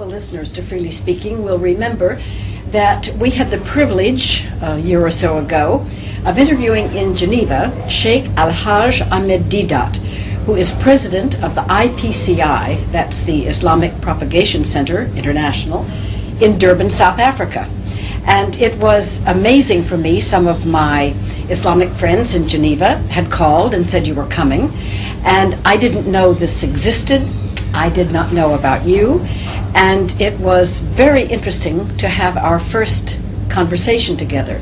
Listeners to Freely Speaking will remember that we had the privilege a year or so ago of interviewing in Geneva Sheikh Ahmed Deedat, who is president of the IPCI, that's the Islamic Propagation Center International, in Durban, South Africa. And it was amazing for me. Some of my Islamic friends in Geneva had called and said you were coming, and I didn't know this existed. I did not know about you, and it was very interesting to have our first conversation together.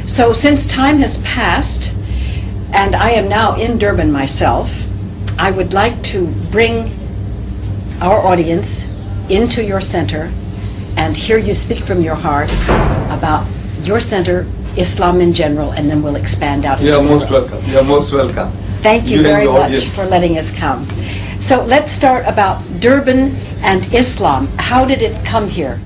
So since time has passed, and I am now in Durban myself, I would like to bring our audience into your center and hear you speak from your heart about your center, Islam in general, and then we'll expand out. You are most welcome. You are most welcome. Thank you very much for letting us come. So let's start about Durban and Islam. How did it come here?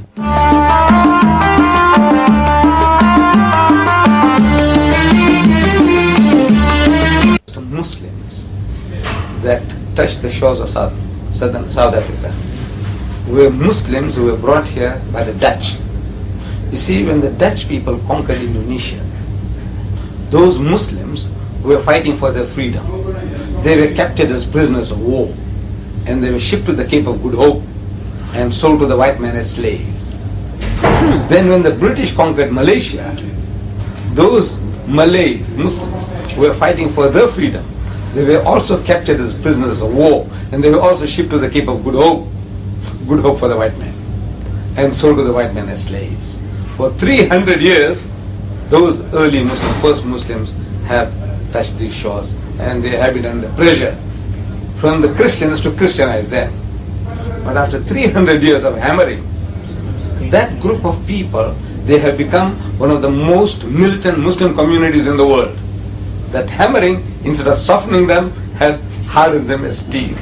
Muslims that touched the shores of southern South Africa were Muslims who were brought here by the Dutch. You see, when the Dutch people conquered Indonesia, those Muslims were fighting for their freedom. They were captured as prisoners of war, and they were shipped to the Cape of Good Hope and sold to the white man as slaves. Then when the British conquered Malaysia, those Malays, Muslims, were fighting for their freedom. They were also captured as prisoners of war, and they were also shipped to the Cape of Good Hope for the white man, and sold to the white man as slaves. For 300 years, those early Muslims, first Muslims, have touched these shores, and they have been under pressure from the Christians to Christianize them. But after 300 years of hammering, that group of people, they have become one of the most militant Muslim communities in the world. That hammering, instead of softening them, had hardened them as steel.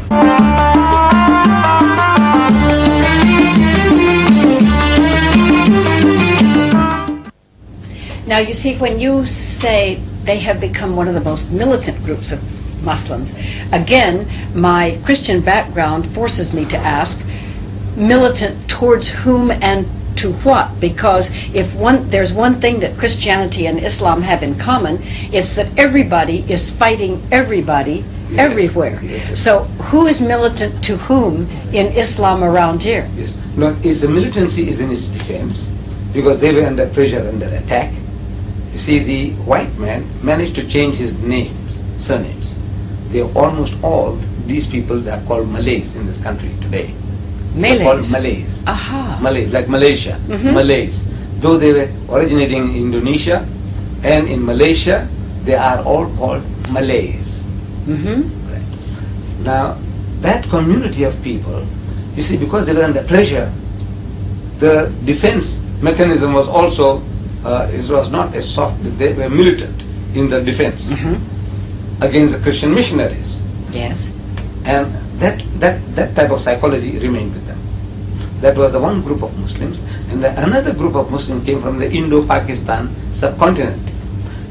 Now you see, when you say they have become one of the most militant groups of Muslims, again, my Christian background forces me to ask, militant towards whom and to what? Because if there's one thing that Christianity and Islam have in common, it's that everybody is fighting everybody, yes, everywhere. Yes. So who is militant to whom in Islam around here? Yes. No, the militancy is in its defense, because they were under pressure, under attack. You see, the white man managed to change his surnames. They are almost all these people that are called Malays in this country today. Malays? They're called Malays. Aha. Malays, like Malaysia. Malays. Though they were originating in Indonesia and in Malaysia, they are all called Malays. Right. Now, that community of people, you see, because they were under pressure, the defense mechanism was also, it was not as soft, they were militant in the defense against the Christian missionaries. Yes. And that type of psychology remained with them. That was the one group of Muslims, and another group of Muslims came from the Indo-Pakistan subcontinent.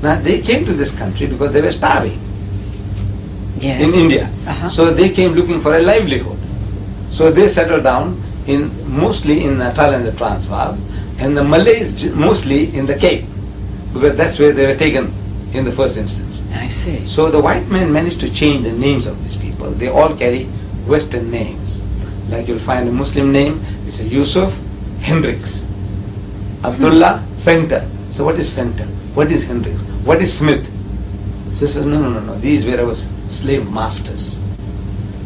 Now they came to this country because they were starving, yes, in India. So they came looking for a livelihood. So they settled down mostly in Natal and the Transvaal, and the Malays mostly in the Cape, because that's where they were taken in the first instance. I see. So the white man managed to change the names of these people. They all carry Western names. Like you'll find a Muslim name, it's a Yusuf, Hendricks, Abdullah, Fenter. So what is Fenter? What is Hendricks? What is Smith? So he says, no. These were our slave masters.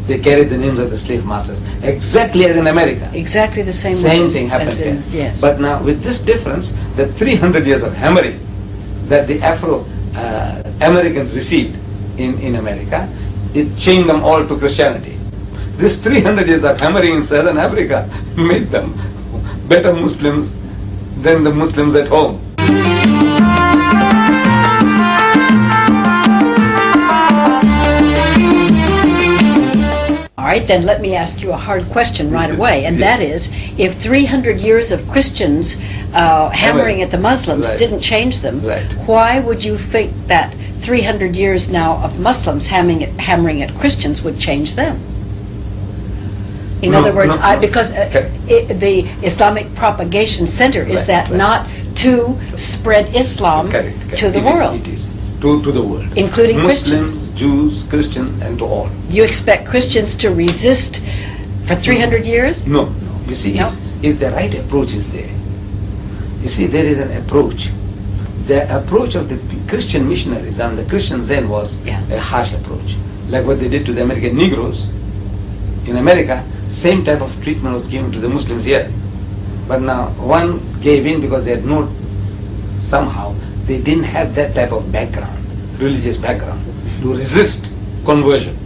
They carried the names of the slave masters, exactly as in America. Exactly the same. Same thing happened here. Yes. But now with this difference, the 300 years of hammering that the Afro-Americans received in America, it changed them all to Christianity. This 300 years of hammering in Southern Africa made them better Muslims than the Muslims at home. All right, then let me ask you a hard question right away, and that is, if 300 years of Christians hammering at the Muslims didn't change them, why would you think that 300 years now of Muslims hammering at Christians would change them? In other words, because the Islamic Propagation Center is not to spread Islam to the world. It is. To the world. Including Muslims, Christians. Jews, Christians, and to all. You expect Christians to resist for 300 years? No. You see, if the right approach is there, you see, there is an approach. The approach of the Christian missionaries and the Christians then was a harsh approach. Like what they did to the American Negroes. In America, same type of treatment was given to the Muslims here. But now one gave in because they had somehow they didn't have that type of background, religious background, to resist conversion.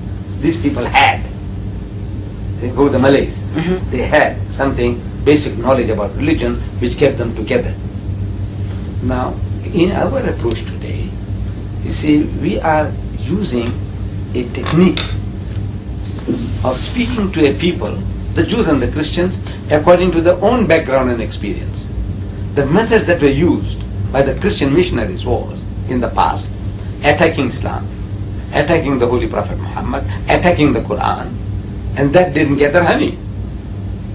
These people had. They go the Malays. They had something, basic knowledge about religion, which kept them together. Now, in our approach today, you see, we are using a technique of speaking to a people, the Jews and the Christians, according to their own background and experience. The methods that were used by the Christian missionaries was, in the past, attacking Islam, attacking the Holy Prophet Muhammad, attacking the Quran, and that didn't gather honey.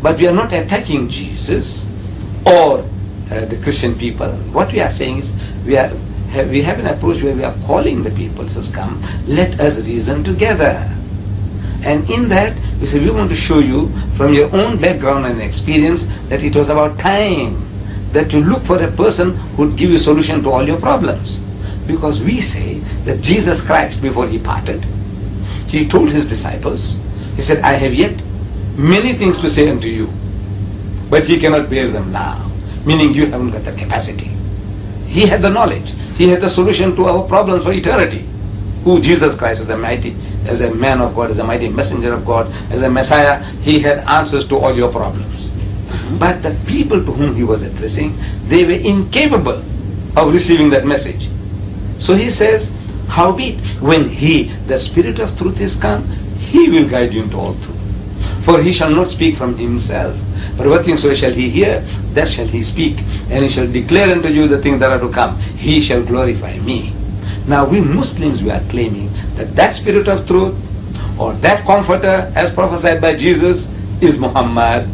But we are not attacking Jesus or the Christian people. What we are saying is, we have an approach where we are calling the people, says, come, let us reason together. And in that, we say, we want to show you from your own background and experience that it was about time that you look for a person who would give you a solution to all your problems. Because we say that Jesus Christ, before he parted, he told his disciples, he said, I have yet many things to say unto you, but ye cannot bear them now. Meaning you haven't got the capacity. He had the knowledge. He had the solution to our problems for eternity. Who Jesus Christ is the mighty, as a man of God, as a mighty messenger of God, as a Messiah, he had answers to all your problems. But the people to whom he was addressing, they were incapable of receiving that message. So he says, howbeit, when he, the Spirit of truth is come, he will guide you into all truth. For he shall not speak from himself, but what things shall he hear, that shall he speak, and he shall declare unto you the things that are to come. He shall glorify me. Now we Muslims, we are claiming that that Spirit of truth, or that Comforter, as prophesied by Jesus, is Muhammad,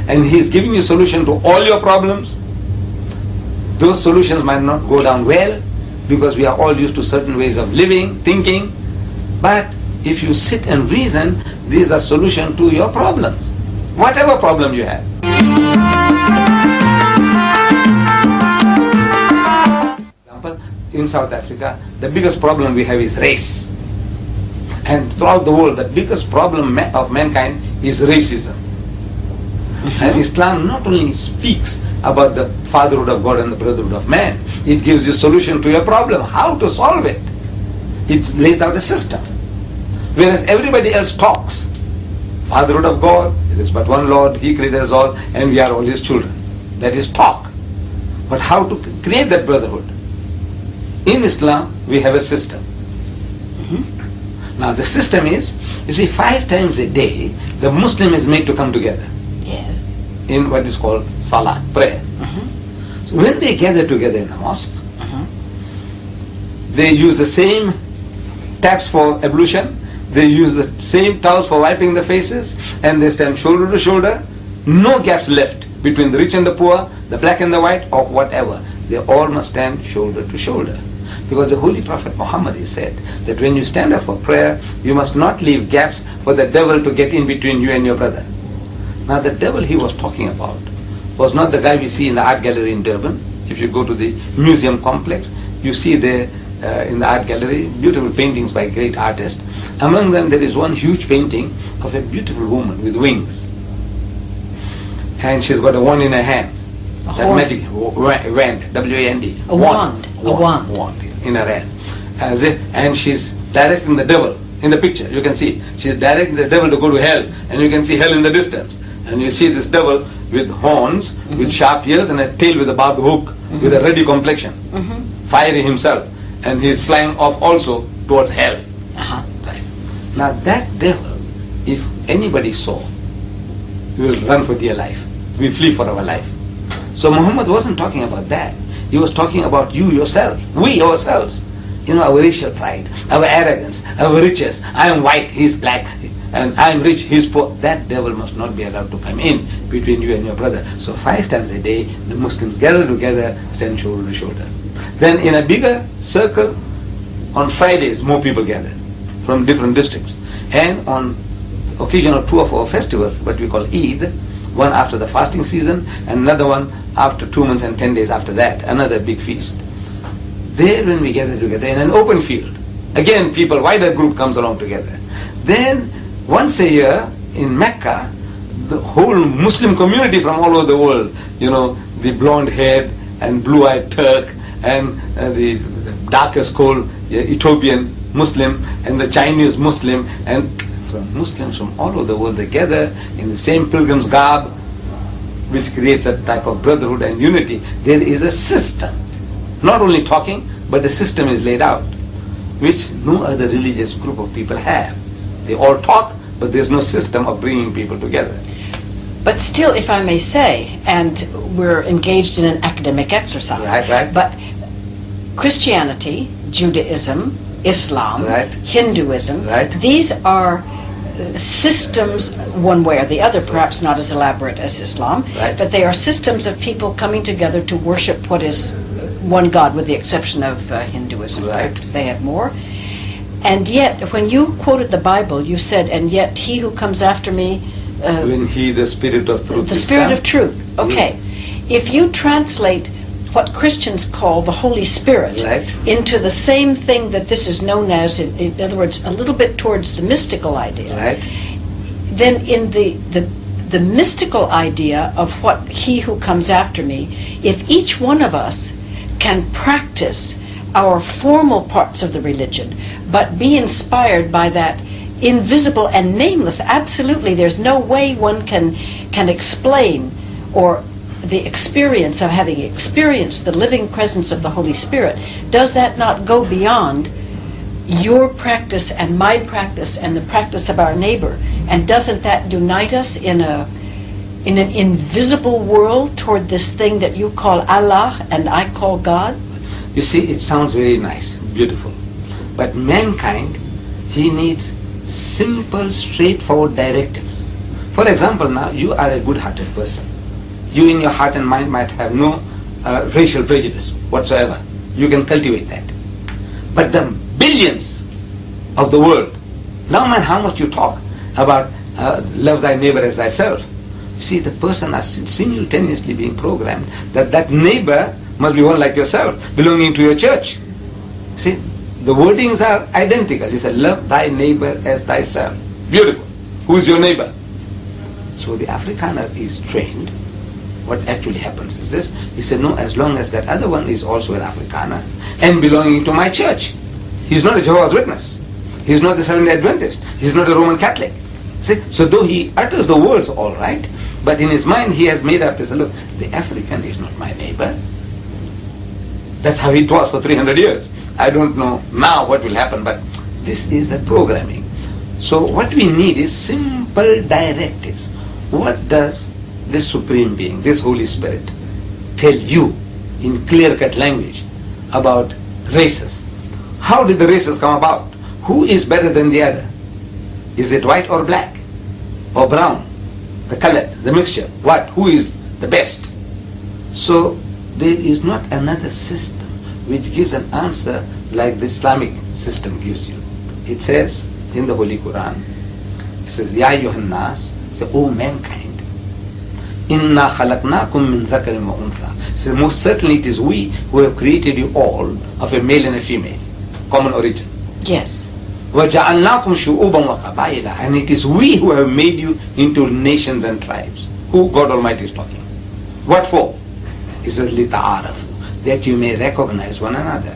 and he is giving you a solution to all your problems. Those solutions might not go down well, because we are all used to certain ways of living, thinking, but if you sit and reason, these are solutions to your problems, whatever problem you have. Example, in South Africa, the biggest problem we have is race. And throughout the world, the biggest problem of mankind is racism. And Islam not only speaks about the fatherhood of God and the brotherhood of man, it gives you a solution to your problem, how to solve it. It lays out a system. Whereas everybody else talks. Fatherhood of God, there is but one Lord, he created us all, and we are all his children. That is talk. But how to create that brotherhood? In Islam, we have a system. Now the system is, you see, 5 times a day, the Muslim is made to come together. Yes. In what is called salat, prayer. So when they gather together in the mosque, they use the same taps for ablution, they use the same towels for wiping the faces, and they stand shoulder to shoulder, no gaps left between the rich and the poor, the black and the white, or whatever. They all must stand shoulder to shoulder. Because the Holy Prophet Muhammad, he said that when you stand up for prayer, you must not leave gaps for the devil to get in between you and your brother. Now the devil he was talking about was not the guy we see in the art gallery in Durban. If you go to the museum complex, you see there in the art gallery beautiful paintings by great artists. Among them there is one huge painting of a beautiful woman with wings. And she's got a wand in her hand. That magic wand, W-A-N-D. A wand. A wand. Wand in her hand. And she's directing the devil. In the picture, you can see, she's directing the devil to go to hell. And you can see hell in the distance. And you see this devil with horns, with sharp ears, and a tail with a barbed hook, with a ready complexion. Fiery himself. And he's flying off also towards hell. Right. Now that devil, if anybody saw, we will run for dear life. We flee for our life. So Muhammad wasn't talking about that. He was talking about you yourself, we ourselves. You know, our racial pride, our arrogance, our riches. I am white, he is black. and I'm rich, he's poor. That devil must not be allowed to come in between you and your brother. So 5 times a day, the Muslims gather together, stand shoulder to shoulder. Then in a bigger circle, on Fridays, more people gather from different districts. And on occasion of 2 of our festivals, what we call Eid, one after the fasting season, and another one after 2 months and 10 days after that, another big feast. There when we gather together in an open field, again people, wider group comes along together. Then once a year in Mecca, the whole Muslim community from all over the world, the blonde-haired and blue-eyed Turk, and the darkest coal Ethiopian Muslim, and the Chinese Muslim, and from Muslims from all over the world, they gather in the same pilgrim's garb, which creates a type of brotherhood and unity. There is a system, not only talking, but the system is laid out, which no other religious group of people have. They all talk, but there's no system of bringing people together. But still, if I may say, and we're engaged in an academic exercise, right. But Christianity, Judaism, Islam, right. Hinduism, right. These are systems, one way or the other, perhaps not as elaborate as Islam, right. But they are systems of people coming together to worship what is one God, with the exception of Hinduism. Right. Perhaps they have more. And yet, when you quoted the Bible, you said, and yet he who comes after me... when he, the Spirit of Truth. The Spirit of Truth. Okay. If you translate what Christians call the Holy Spirit right. into the same thing that this is known as, in other words, a little bit towards the mystical idea, right. Then in the mystical idea of what he who comes after me, if each one of us can practice our formal parts of the religion, but be inspired by that invisible and nameless, absolutely, there's no way one can explain, or the experience of having experienced the living presence of the Holy Spirit, does that not go beyond your practice and my practice and the practice of our neighbor? And doesn't that unite us in an invisible world toward this thing that you call Allah and I call God? You see, it sounds very nice, beautiful. But mankind, he needs simple, straightforward directives. For example, now, you are a good-hearted person. You in your heart and mind might have no racial prejudice whatsoever. You can cultivate that. But the billions of the world, no matter how much you talk about love thy neighbor as thyself, you see, the person is simultaneously being programmed that neighbor must be one like yourself, belonging to your church. See, the wordings are identical. You say, love thy neighbor as thyself. Beautiful. Who is your neighbor? So the Afrikaner is trained. What actually happens is this. He said, no, as long as that other one is also an Afrikaner and belonging to my church. He's not a Jehovah's Witness. He's not the Seventh-day Adventist. He's not a Roman Catholic. See? So though he utters the words all right, but in his mind he has made up, he said, look, the African is not my neighbor. That's how it was for 300 years. I don't know now what will happen, but this is the programming. So what we need is simple directives. What does this Supreme Being, this Holy Spirit, tell you in clear-cut language about races? How did the races come about? Who is better than the other? Is it white or black? Or brown? The color, the mixture? What? Who is the best? So there is not another system which gives an answer like the Islamic system gives you. It says in the Holy Quran, it says, Ya ayyuhan nas, say, O mankind, Inna khalaqnakum min dhakarin wa untha. So most certainly it is we who have created you all of a male and a female, common origin. Yes. وَجَعَلْنَاكُمْ شُعُوبًا وَقَبَائِلًا. And it is we who have made you into nations and tribes. Who God Almighty is talking. What for? He says, لِتَعَارَفُوا, that you may recognize one another.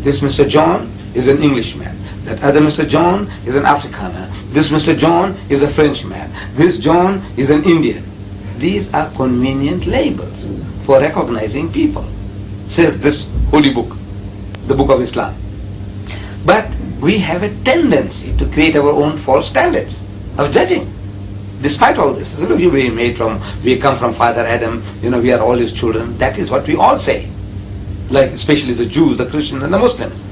This Mr. John is an Englishman. That other Mr. John is an Afrikaner. This Mr. John is a Frenchman. This John is an Indian. These are convenient labels for recognizing people, says this holy book, the book of Islam. But we have a tendency to create our own false standards of judging. Despite all this, so look, we come from Father Adam, we are all his children. That is what we all say. Like especially the Jews, the Christians and the Muslims.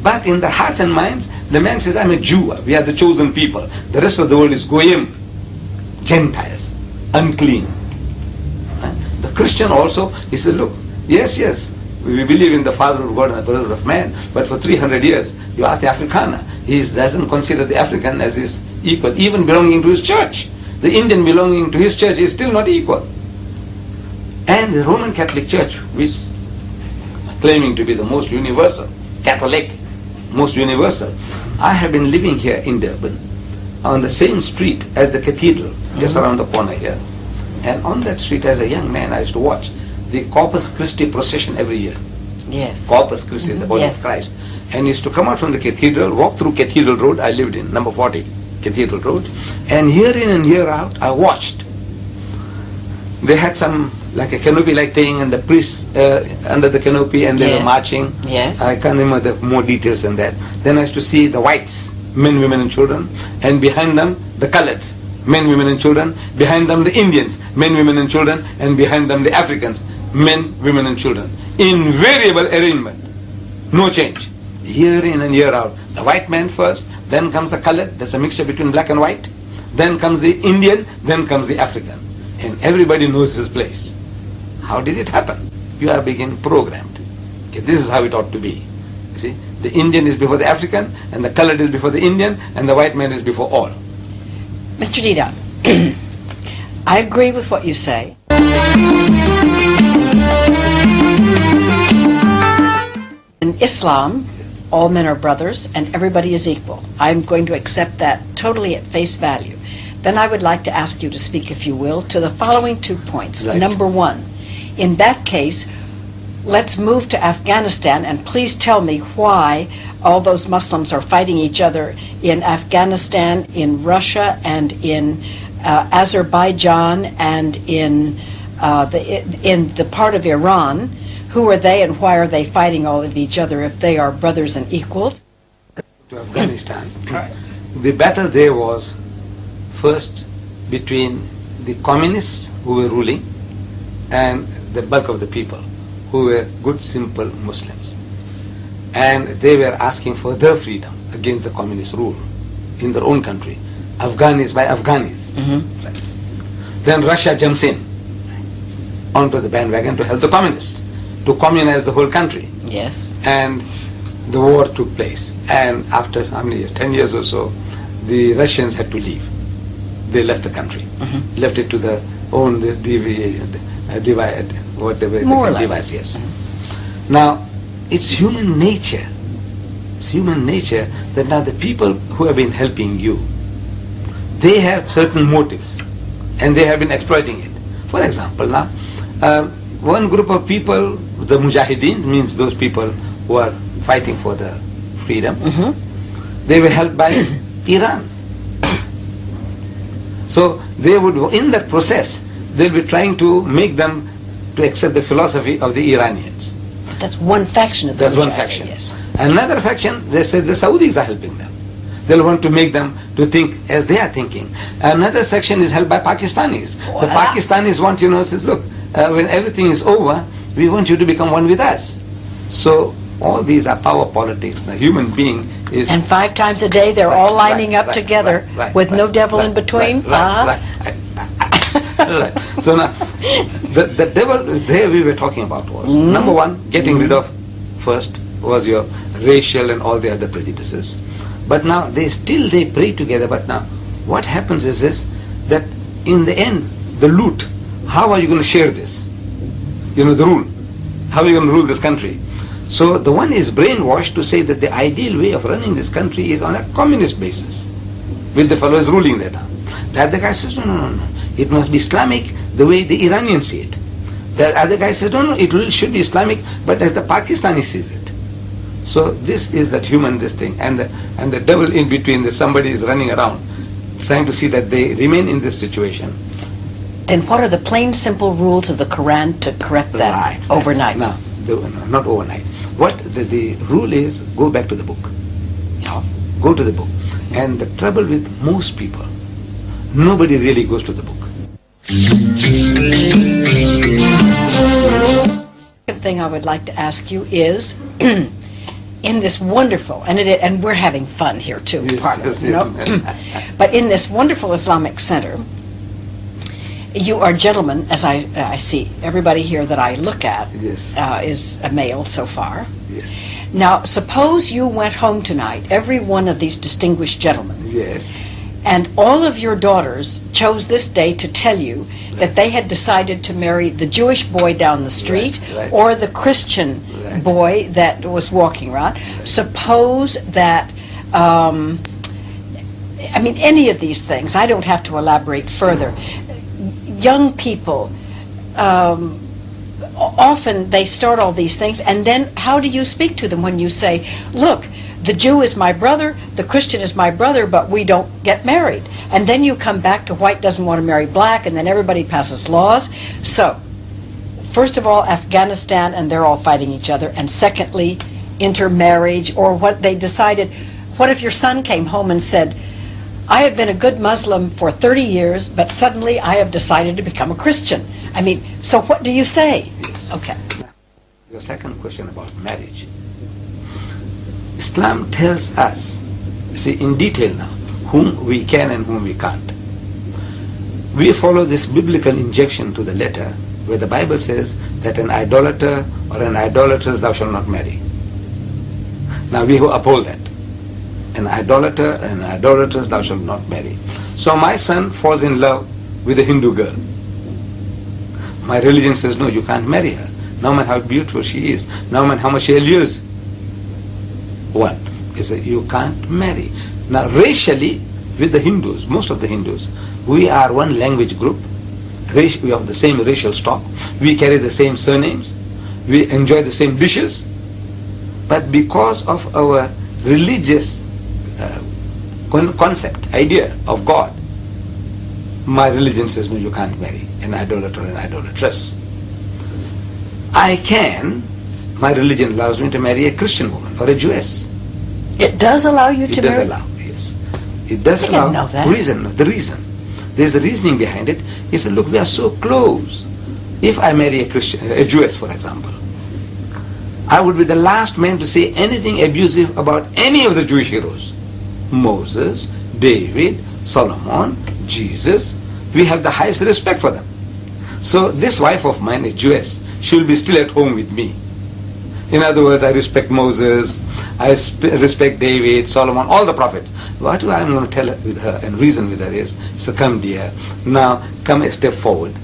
But in their hearts and minds, the man says, I'm a Jew, we are the chosen people. The rest of the world is goyim, Gentiles, unclean. The Christian also, he said, look, yes, we believe in the Father of God and the Brother of man, but for 300 years, you ask the Afrikaner, he doesn't consider the African as his equal, even belonging to his church. The Indian belonging to his church is still not equal. And the Roman Catholic Church, which is claiming to be the most universal, Catholic, most universal. I have been living here in Durban, on the same street as the cathedral, just around the corner here. And on that street, as a young man, I used to watch the Corpus Christi procession every year. Yes. Corpus Christi, the body of Christ. And used to come out from the cathedral, walk through Cathedral Road. I lived in number 40, Cathedral Road. And year in and year out, I watched. They had some, like a canopy-like thing, and the priests under the canopy, and they were marching. Yes. I can't remember the more details than that. Then I used to see the whites, men, women, and children, and behind them, the coloreds, men, women, and children. Behind them, the Indians, men, women, and children, and behind them, the Africans, men, women, and children. Invariable arrangement, no change. Year in and year out. The white man first, then comes the colored, that's a mixture between black and white. Then comes the Indian, then comes the African. And everybody knows his place. How did it happen? You are being programmed. Okay, this is how it ought to be. You see, the Indian is before the African, and the colored is before the Indian, and the white man is before all. Mr. Deedat, I agree with what you say. In Islam, all men are brothers and everybody is equal. I'm going to accept that totally at face value. Then I would like to ask you to speak, if you will, to the following 2 points. Right. Number one, in that case, let's move to Afghanistan, and please tell me why all those Muslims are fighting each other in Afghanistan, in Russia, and in Azerbaijan, and in the part of Iran. Who are they, and why are they fighting all of each other if they are brothers and equals? To Afghanistan, the battle there was first between the communists who were ruling and the bulk of the people who were good, simple Muslims. And they were asking for their freedom against the communist rule in their own country. Afghanis by Afghanis. Mm-hmm. Right. Then Russia jumps in onto the bandwagon to help the communists, to communize the whole country. Yes. And the war took place. And after how many years? 10 years or so, the Russians had to leave. They left the country, left it to their own divide, whatever more or less. Device. Yes. Now, it's human nature. It's human nature that now the people who have been helping you, they have certain motives, and they have been exploiting it. For example, now, one group of people, the Mujahideen, means those people who are fighting for the freedom, they were helped by Iran. So they would, in that process, they'll be trying to make them to accept the philosophy of the Iranians. That's one faction of the That's one Mujahideen, faction. yes. Another faction, they said the Saudis are helping them. They'll want to make them to think as they are thinking. Another section is held by Pakistanis. Voila. The Pakistanis want, says, look, when everything is over, we want you to become one with us. So all these are power politics. The human being is... And 5 times a day they're all lining up together with no devil in between? Right. So now, the devil there we were talking about was, number one, getting rid of, first, was your racial and all the other prejudices. But now they pray together, but now what happens is this, that in the end, the loot, how are you going to share this? The rule. How are you going to rule this country? So the one is brainwashed to say that the ideal way of running this country is on a communist basis, with the fellows ruling that. The other guy says, no. It must be Islamic the way the Iranians see it. The other guy says, no, it should be Islamic, but as the Pakistani sees it. So this is that human, this thing, and the devil in between, somebody is running around, trying to see that they remain in this situation. Then what are the plain, simple rules of the Quran to correct that overnight? No, not overnight. What the rule is, go back to the book. Go to the book. And the trouble with most people, nobody really goes to the book. Second thing I would like to ask you is, in this wonderful, and we're having fun here too, Yes, part of yes, it, you know? yes. But in this wonderful Islamic center, you are gentlemen, as I see everybody here that I look at Yes. is a male so far. Yes. Now, suppose you went home tonight, every one of these distinguished gentlemen, Yes. and all of your daughters chose this day to tell you that they had decided to marry the Jewish boy down the street Right. or the Christian Right. boy that was walking around. Suppose that, any of these things, I don't have to elaborate further. Young people, often they start all these things, and then how do you speak to them when you say, look, the Jew is my brother, the Christian is my brother, but we don't get married. And then you come back to white doesn't want to marry black, and then everybody passes laws. So, first of all, Afghanistan, and they're all fighting each other. And secondly, intermarriage, or what they decided. What if your son came home and said, I have been a good Muslim for 30 years, but suddenly I have decided to become a Christian? I mean, so what do you say? Yes. Okay. Your second question about marriage. Islam tells us, see, in detail now, whom we can and whom we can't. We follow this biblical injection to the letter, where the Bible says that an idolater or an idolatress thou shalt not marry. Now we uphold that. An idolater and an idolatress thou shalt not marry. So my son falls in love with a Hindu girl. My religion says, no, you can't marry her. No man how beautiful she is. No man how much she allures. One is that you can't marry. Now racially, with the Hindus, most of the Hindus, we are one language group. We have the same racial stock. We carry the same surnames. We enjoy the same dishes. But because of our religious concept, idea of God, my religion says, no, you can't marry an idolater or an idolatress. I can, my religion allows me to marry a Christian woman or a Jewess. It does allow you to marry? It does allow, yes. It does I allow. didn't know that. The reason. There's a reasoning behind it. He said, look, we are so close. If I marry a Christian, a Jewess, for example, I would be the last man to say anything abusive about any of the Jewish heroes. Moses, David, Solomon, Jesus. We have the highest respect for them. So this wife of mine is Jewess. She will be still at home with me. In other words, I respect Moses, I respect David, Solomon, all the prophets. What I'm going to tell with her and reason with her is, so come dear, now come a step forward.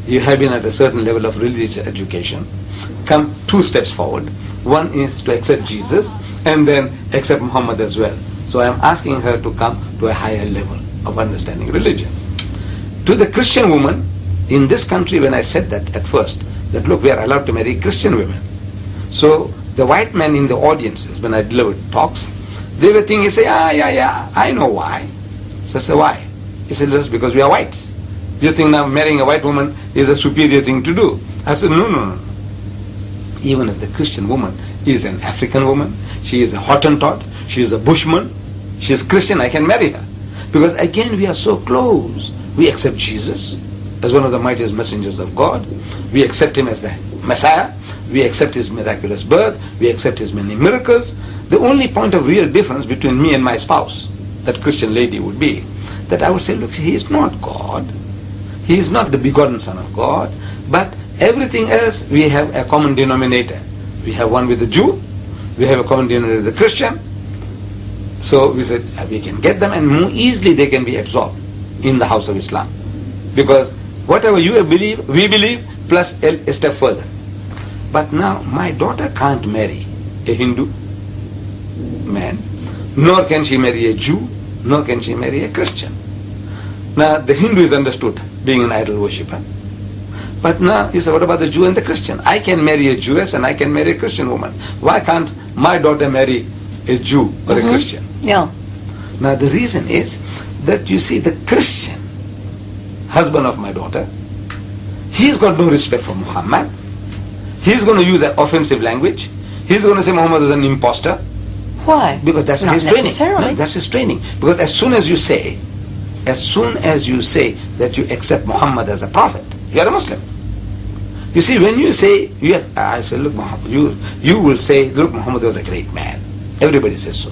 You have been at a certain level of religious education. Come 2 steps forward. One is to accept Jesus and then accept Muhammad as well. So I'm asking her to come to a higher level of understanding religion. To the Christian woman, in this country when I said that at first, that look, we are allowed to marry Christian women. So the white men in the audiences, when I delivered talks, they were thinking, say, yeah, I know why. So I said, why? He said, just because we are whites. Do you think now marrying a white woman is a superior thing to do? I said, no. Even if the Christian woman is an African woman, she is a Hottentot, she is a Bushman, she is Christian, I can marry her. Because again, we are so close. We accept Jesus as one of the mightiest messengers of God. We accept him as the Messiah. We accept his miraculous birth. We accept his many miracles. The only point of real difference between me and my spouse, that Christian lady, would be that I would say, look, he is not God. He is not the begotten Son of God. But everything else, we have a common denominator. We have one with the Jew. We have a common denominator with the Christian. So we said, we can get them, and more easily they can be absorbed in the house of Islam. Because whatever you believe, we believe, plus a step further. But now my daughter can't marry a Hindu man, nor can she marry a Jew, nor can she marry a Christian. Now the Hindu is understood being an idol worshipper. But now you say, what about the Jew and the Christian? I can marry a Jewess and I can marry a Christian woman. Why can't my daughter marry a Jew or a Christian? Yeah. Now the reason is that you see the Christian husband of my daughter, he's got no respect for Muhammad. He's going to use an offensive language. He's going to say Muhammad is an imposter. Why? Because that's Not his training. necessarily. No, that's his training. Because as soon as you say that you accept Muhammad as a prophet, you are a Muslim. You see, when you say, I say, look, Muhammad, you will say, look, Muhammad was a great man. Everybody says so.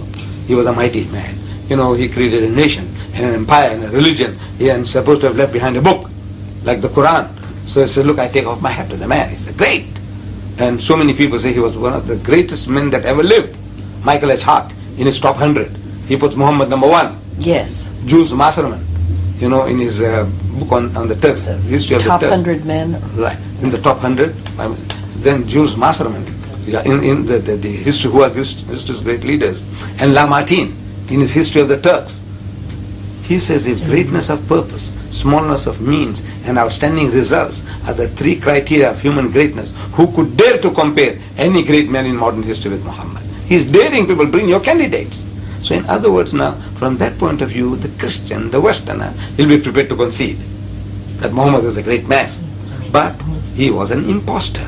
He was a mighty man. He created a nation and an empire and a religion. He is supposed to have left behind a book, like the Quran. So he said, look, I take off my hat to the man. He's the great. And so many people say he was one of the greatest men that ever lived. Michael H. Hart, in his top 100, he puts Muhammad number 1. Yes. Jules Masserman, in his book on the Turks, history of the Turks. Top 100 men. Right, in the top 100. Then Jules Masserman, in the history, who are history's great leaders. And Lamartine, in his history of the Turks. He says if greatness of purpose, smallness of means, and outstanding results are the 3 criteria of human greatness, who could dare to compare any great man in modern history with Muhammad? He's daring people, bring your candidates. So in other words now, from that point of view, the Christian, the Westerner, he'll be prepared to concede that Muhammad was a great man. But he was an impostor.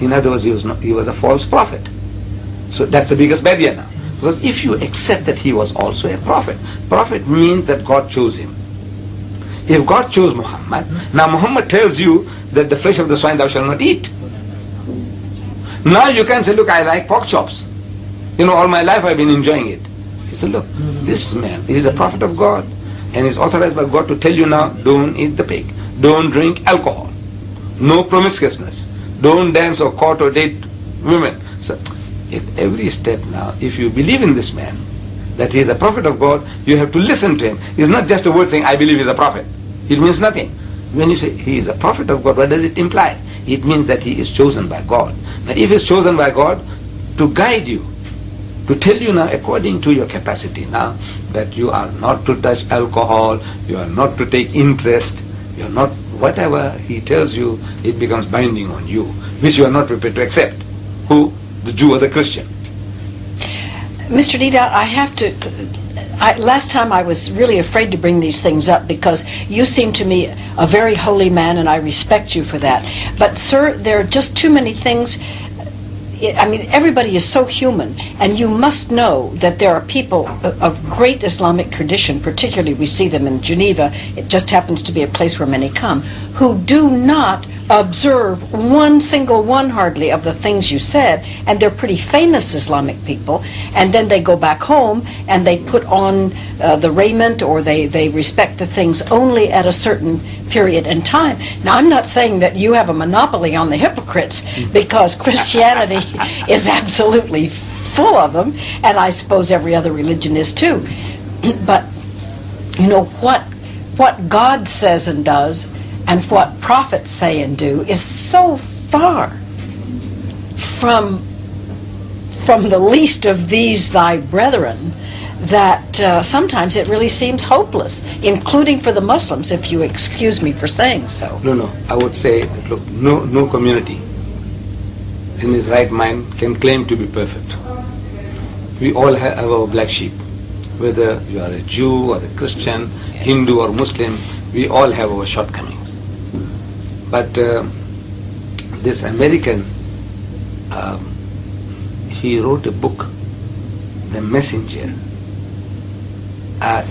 In other words, he was a false prophet. So that's the biggest barrier now. Because if you accept that he was also a prophet means that God chose him. If God chose Muhammad, now Muhammad tells you that the flesh of the swine thou shalt not eat. Now you can say, look, I like pork chops. All my life I've been enjoying it. He said, look, this man is a prophet of God and is authorized by God to tell you now, don't eat the pig, don't drink alcohol, no promiscuousness, don't dance or court or date women. So at every step now, if you believe in this man, that he is a prophet of God, you have to listen to him. It's not just a word saying, I believe he's a prophet. It means nothing. When you say he is a prophet of God, what does it imply? It means that he is chosen by God. Now if he is chosen by God to guide you, to tell you now according to your capacity now, that you are not to touch alcohol, you are not to take interest, you are not, whatever he tells you, it becomes binding on you, which you are not prepared to accept. Who? The Jew or the Christian. Mr. Deedat, I have to, last time I was really afraid to bring these things up because you seem to me a very holy man and I respect you for that. But sir, there are just too many things. Everybody is so human, and you must know that there are people of great Islamic tradition, particularly we see them in Geneva, it just happens to be a place where many come, who do not observe one single one hardly of the things you said, and they're pretty famous Islamic people, and then they go back home and they put on the raiment, or they respect the things only at a certain period in time. Now I'm not saying that you have a monopoly on the hypocrites, because Christianity is absolutely full of them, and I suppose every other religion is too. But what God says and does and what prophets say and do is so far from the least of these thy brethren that sometimes it really seems hopeless, including for the Muslims, if you excuse me for saying so. No, I would say that, look, no community in his right mind can claim to be perfect. We all have our black sheep. Whether you are a Jew or a Christian, Hindu or Muslim, we all have our shortcomings. But this American, he wrote a book, The Messenger.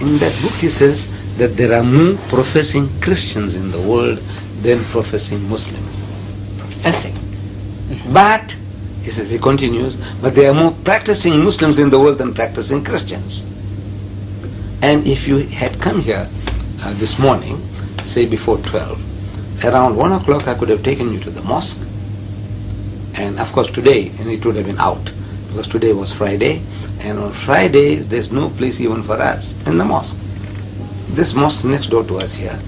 In that book he says that there are more professing Christians in the world than professing Muslims. Professing. But, he says, he continues, but there are more practicing Muslims in the world than practicing Christians. And if you had come here this morning, say before 12, around 1 o'clock I could have taken you to the mosque. And of course today, and it would have been out, because today was Friday, and on Fridays there's no place even for us in the mosque. This mosque next door to us here,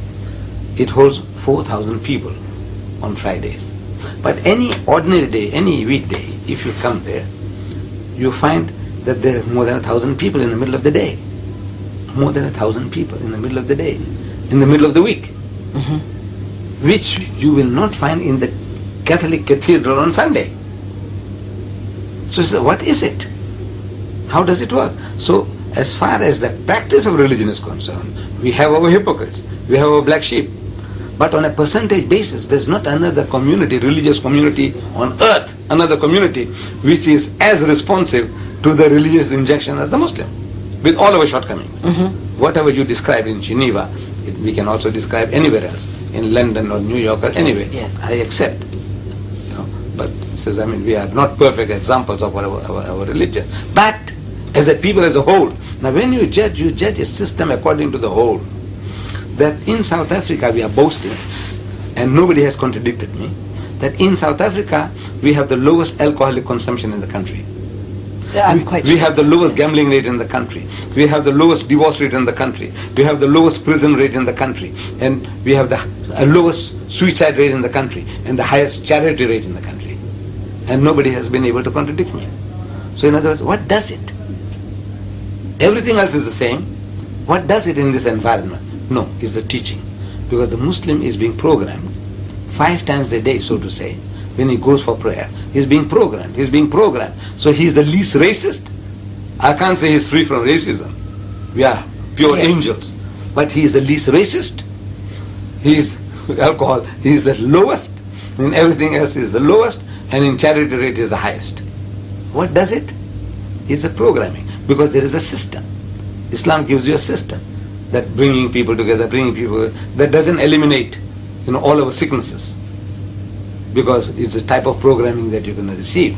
it holds 4,000 people on Fridays. But any ordinary day, any weekday, if you come there, you find that there are more than 1,000 people in the middle of the day. More than 1,000 people in the middle of the day, in the middle of the week, which you will not find in the Catholic cathedral on Sunday. So what is it? How does it work? So as far as the practice of religion is concerned, we have our hypocrites, we have our black sheep. But on a percentage basis, there's not another community, religious community on earth, another community which is as responsive to the religious injection as the Muslim, with all our shortcomings. Whatever you described in Geneva We can also describe anywhere else, in London or New York or anywhere. Yes. I accept. But it says, we are not perfect examples of our religion. But as a people as a whole, now when you judge a system according to the whole. That in South Africa we are boasting, and nobody has contradicted me, that in South Africa we have the lowest alcoholic consumption in the country. We have the lowest gambling rate in the country. We have the lowest divorce rate in the country. We have the lowest prison rate in the country. And we have the lowest suicide rate in the country and the highest charity rate in the country. And nobody has been able to contradict me. So in other words, what does it? Everything else is the same. What does it in this environment? No, it's the teaching. Because the Muslim is being programmed 5 times a day, so to say. When he goes for prayer, he's being programmed. So he's the least racist. I can't say he's free from racism. We are pure angels. But he is the least racist. He is, alcohol, he is the lowest. In everything else he is the lowest. And in charity rate he is the highest. What does it? It's a programming. Because there is a system. Islam gives you a system. That bringing people together, that doesn't eliminate, all our sicknesses. Because it's a type of programming that you're going to receive.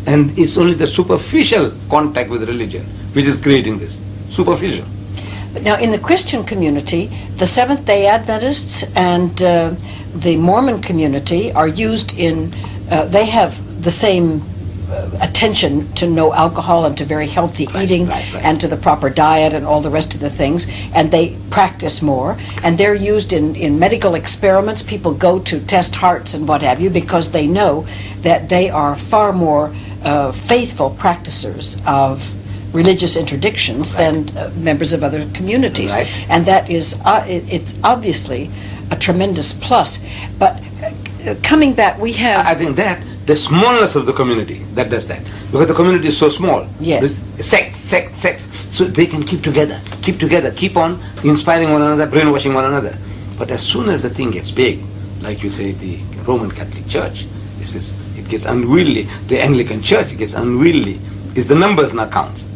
And it's only the superficial contact with religion which is creating this. Superficial. But now in the Christian community, the Seventh-day Adventists and the Mormon community are used in, they have the same attention to no alcohol and to very healthy eating and to the proper diet and all the rest of the things, and they practice more, and they're used in medical experiments. People go to test hearts and what have you because they know that they are far more faithful practicers of religious interdictions than members of other communities, and that is it's obviously a tremendous plus. But coming back, we have, I think that the smallness of the community that does that, because the community is so small. Yes. Sects, so they can keep together, keep on inspiring one another, brainwashing one another. But as soon as the thing gets big, like you say, the Roman Catholic Church, it gets unwieldy. The Anglican Church gets unwieldy. It's the numbers now counts.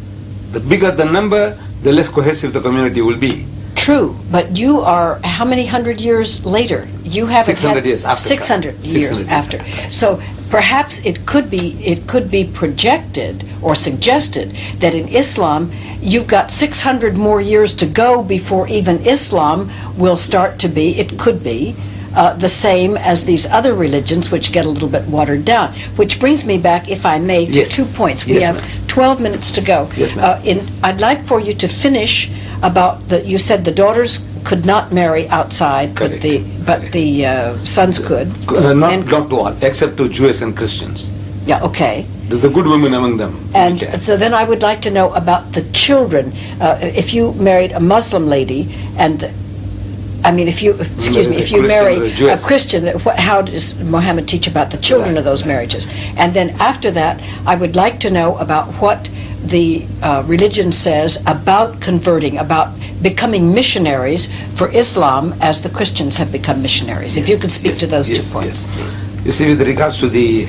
The bigger the number, the less cohesive the community will be. True, but you are how many hundred years later? You haven't 600 years after. 600 years after. So perhaps it could be projected or suggested that in Islam you've got 600 more years to go before even Islam will start to be. It could be the same as these other religions, which get a little bit watered down. Which brings me back, if I may, to 2 points. We have 12 minutes to go. Yes, ma'am. I'd like for you to finish about you said the daughters could not marry outside, Correct. but the sons could. Not to all, except to Jews and Christians. Yeah, okay. The good women among them. And so then I would like to know about the children. If you married a Muslim lady, if you marry a Christian, how does Muhammad teach about the children of those marriages? And then after that, I would like to know about what the religion says about converting, about becoming missionaries for Islam as the Christians have become missionaries. If you could speak to those 2 points. Yes. You see, with regards to the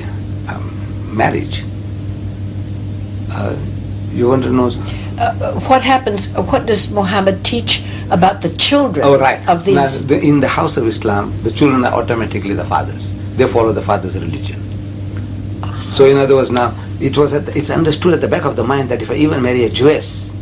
marriage, you want to know what happens, what does Muhammad teach about the children of these? Now, in the house of Islam, the children are automatically the fathers. They follow the father's religion. So in other words, now, it's understood at the back of the mind that if I even marry a Jewess,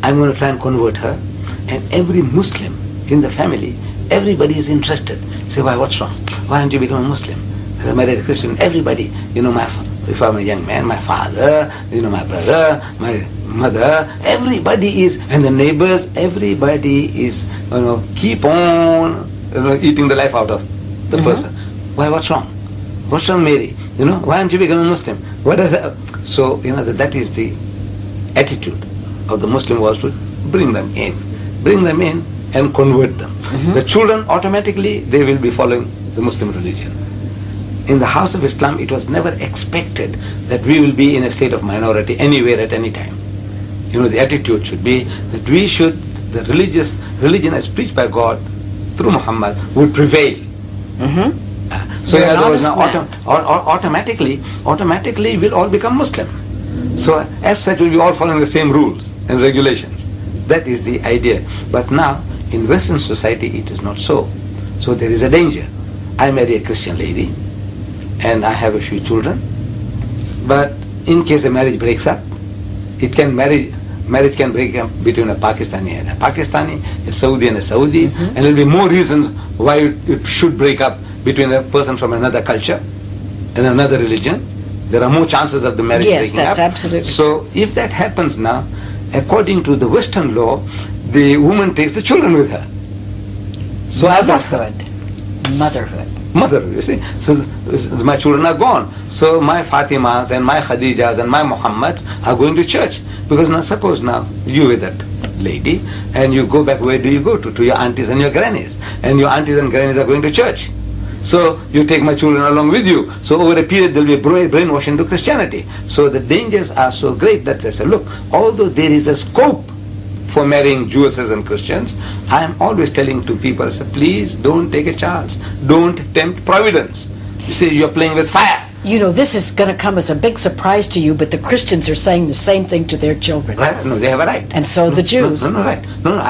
I'm going to try and convert her. And every Muslim in the family, everybody is interested. Say, why, what's wrong? Why aren't you become a Muslim? As I married a Christian, everybody, if I'm a young man, my father, my brother, my mother, everybody is, and the neighbors, everybody is, keep on, eating the life out of the person. Why, what's wrong? What's wrong, Mary? Why aren't you become a Muslim? What does that? So, that is the attitude of the Muslim was to bring them in and convert them. The children, automatically, they will be following the Muslim religion. In the house of Islam, it was never expected that we will be in a state of minority anywhere at any time. The attitude should be that the religion as preached by God through Muhammad will prevail. So in other words, now automatically we'll all become Muslim. So as such, we'll be all following the same rules and regulations. That is the idea. But now, in Western society it is not so. So there is a danger. I marry a Christian lady and I have a few children, but in case a marriage breaks up, marriage can break up between a Pakistani and a Pakistani, a Saudi and a Saudi, and there will be more reasons why it should break up between a person from another culture and another religion. There are more chances of the marriage breaking up. Yes, that's absolutely. So if that happens now, according to the Western law, the woman takes the children with her. So Motherhood, you see. So my children are gone. So my Fatimas and my Khadijas and my Muhammads are going to church. Because now suppose now you with that lady and you go back, where do you go to? To your aunties and your grannies. And your aunties and grannies are going to church. So you take my children along with you. So over a period there will be brainwashing to Christianity. So the dangers are so great that I say, look, although there is a scope for marrying Jewesses and Christians, I am always telling to people, I say, please don't take a chance. Don't tempt providence. You see, you're playing with fire. You know, this is going to come as a big surprise to you, but the Christians are saying the same thing to their children. Right? No, they have a right. And so the Jews. Right.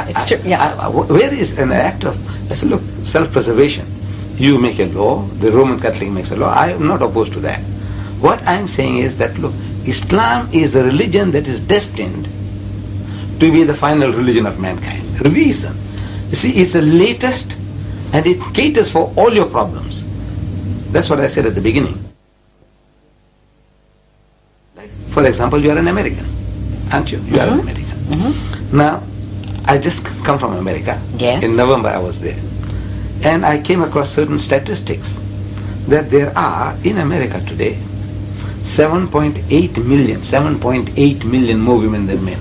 It's true, yeah. Where is an act of, I say, look, self-preservation? You make a law, the Roman Catholic makes a law. I am not opposed to that. What I am saying is that, look, Islam is the religion that is destined to be the final religion of mankind. Reason. You see, it's the latest and it caters for all your problems. That's what I said at the beginning. Like, for example, you are an American, aren't you? You are an American. Now, I just come from America. Yes. In November I was there. And I came across certain statistics that there are in America today 7.8 million more women than men.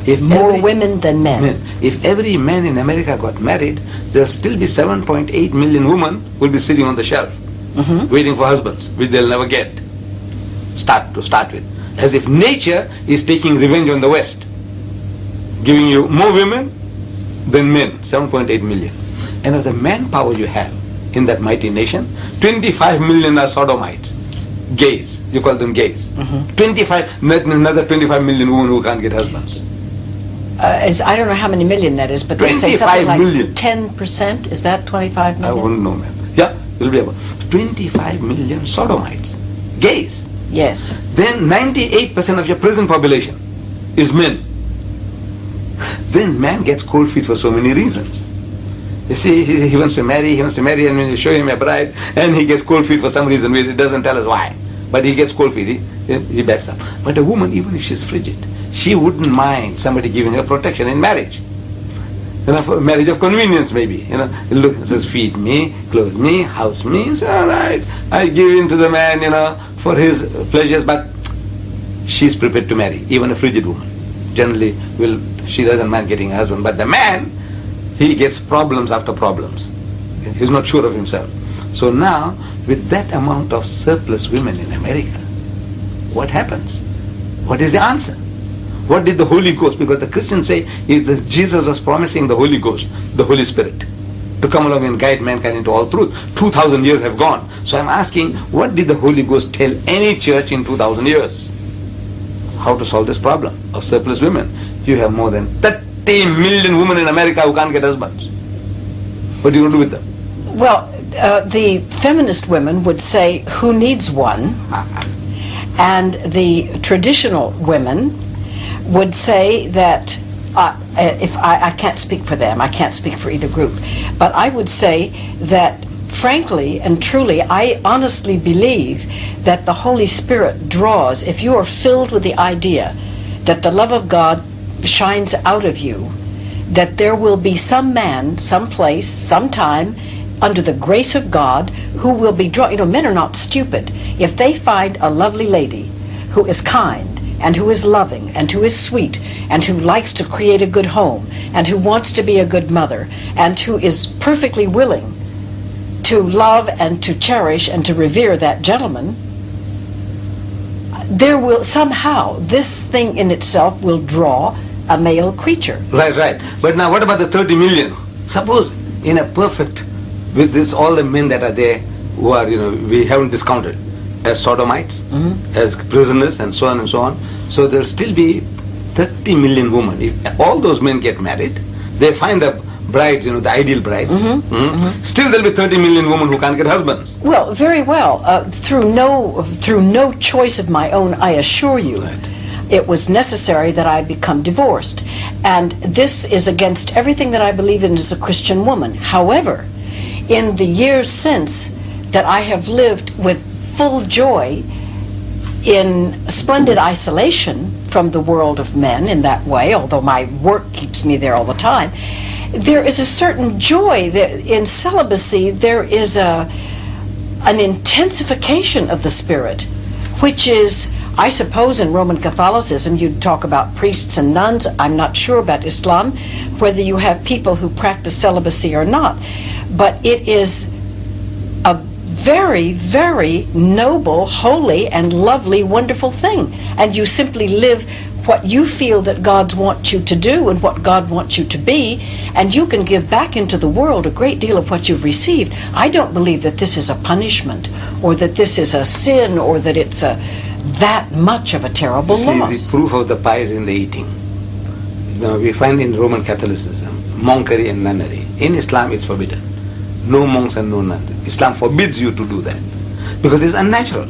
If more women than men. If every man in America got married, there will still be 7.8 million women will be sitting on the shelf, waiting for husbands, which they'll never get. To start with. As if nature is taking revenge on the West, giving you more women than men, 7.8 million. And of the manpower you have in that mighty nation, 25 million are sodomites, gays. You call them gays. 25, another 25 million women who can't get husbands. I don't know how many million that is, but they say something like 10%. Is that 25 million? I wouldn't know, ma'am. Yeah, it will be about 25 million sodomites, gays. Yes. Then 98% of your prison population is men. Then man gets cold feet for so many reasons. You see, he wants to marry, and when you show him a bride, and he gets cold feet for some reason, it doesn't tell us why. But he gets cold feet, he backs up. But a woman, even if she's frigid, she wouldn't mind somebody giving her protection in marriage. For marriage of convenience maybe. Look, it says feed me, clothe me, house me. It's all right. I give in to the man, for his pleasures, but she's prepared to marry, even a frigid woman. Generally, she doesn't mind getting a husband. But the man, he gets problems after problems. He's not sure of himself. So now, with that amount of surplus women in America, what happens? What is the answer? What did the Holy Ghost, because the Christians say Jesus was promising the Holy Ghost, the Holy Spirit, to come along and guide mankind into all truth. 2,000 years have gone. So I'm asking, what did the Holy Ghost tell any church in 2,000 years? How to solve this problem of surplus women? You have more than 30 million women in America who can't get husbands. What are you going to do with them? Well, the feminist women would say, who needs one? And the traditional women would say that, if I can't speak for them, I can't speak for either group, but I would say that frankly and truly, I honestly believe that the Holy Spirit draws, if you are filled with the idea that the love of God shines out of you, that there will be some man, some place, sometime, under the grace of God, who will be drawn. Men are not stupid. If they find a lovely lady who is kind, and who is loving, and who is sweet, and who likes to create a good home, and who wants to be a good mother, and who is perfectly willing to love and to cherish and to revere that gentleman, there will somehow, this thing in itself will draw a male creature. Right. But now what about the 30 million? Suppose in a perfect, with this, all the men that are there, who are, we haven't discounted, as sodomites, as prisoners, and so on and so on. So there'll still be 30 million women. If all those men get married, they find a brides, the ideal brides, still there'll be 30 million women who can't get husbands. Well, very well. Through no choice of my own, I assure you. Right. It was necessary that I become divorced. And this is against everything that I believe in as a Christian woman. However, in the years since that I have lived with full joy in splendid isolation from the world of men in that way, although my work keeps me there all the time, there is a certain joy that in celibacy. There is an intensification of the spirit, which is, I suppose, in Roman Catholicism you'd talk about priests and nuns. I'm not sure about Islam, whether you have people who practice celibacy or not, but it is a very, very noble, holy, and lovely, wonderful thing. And you simply live what you feel that God wants you to do and what God wants you to be, and you can give back into the world a great deal of what you've received. I don't believe that this is a punishment, or that this is a sin, or that it's that much of a terrible loss. The proof of the pie is in the eating. We find in Roman Catholicism monkery and nunnery. In Islam it's forbidden. No monks and no nuns. Islam forbids you to do that because it's unnatural.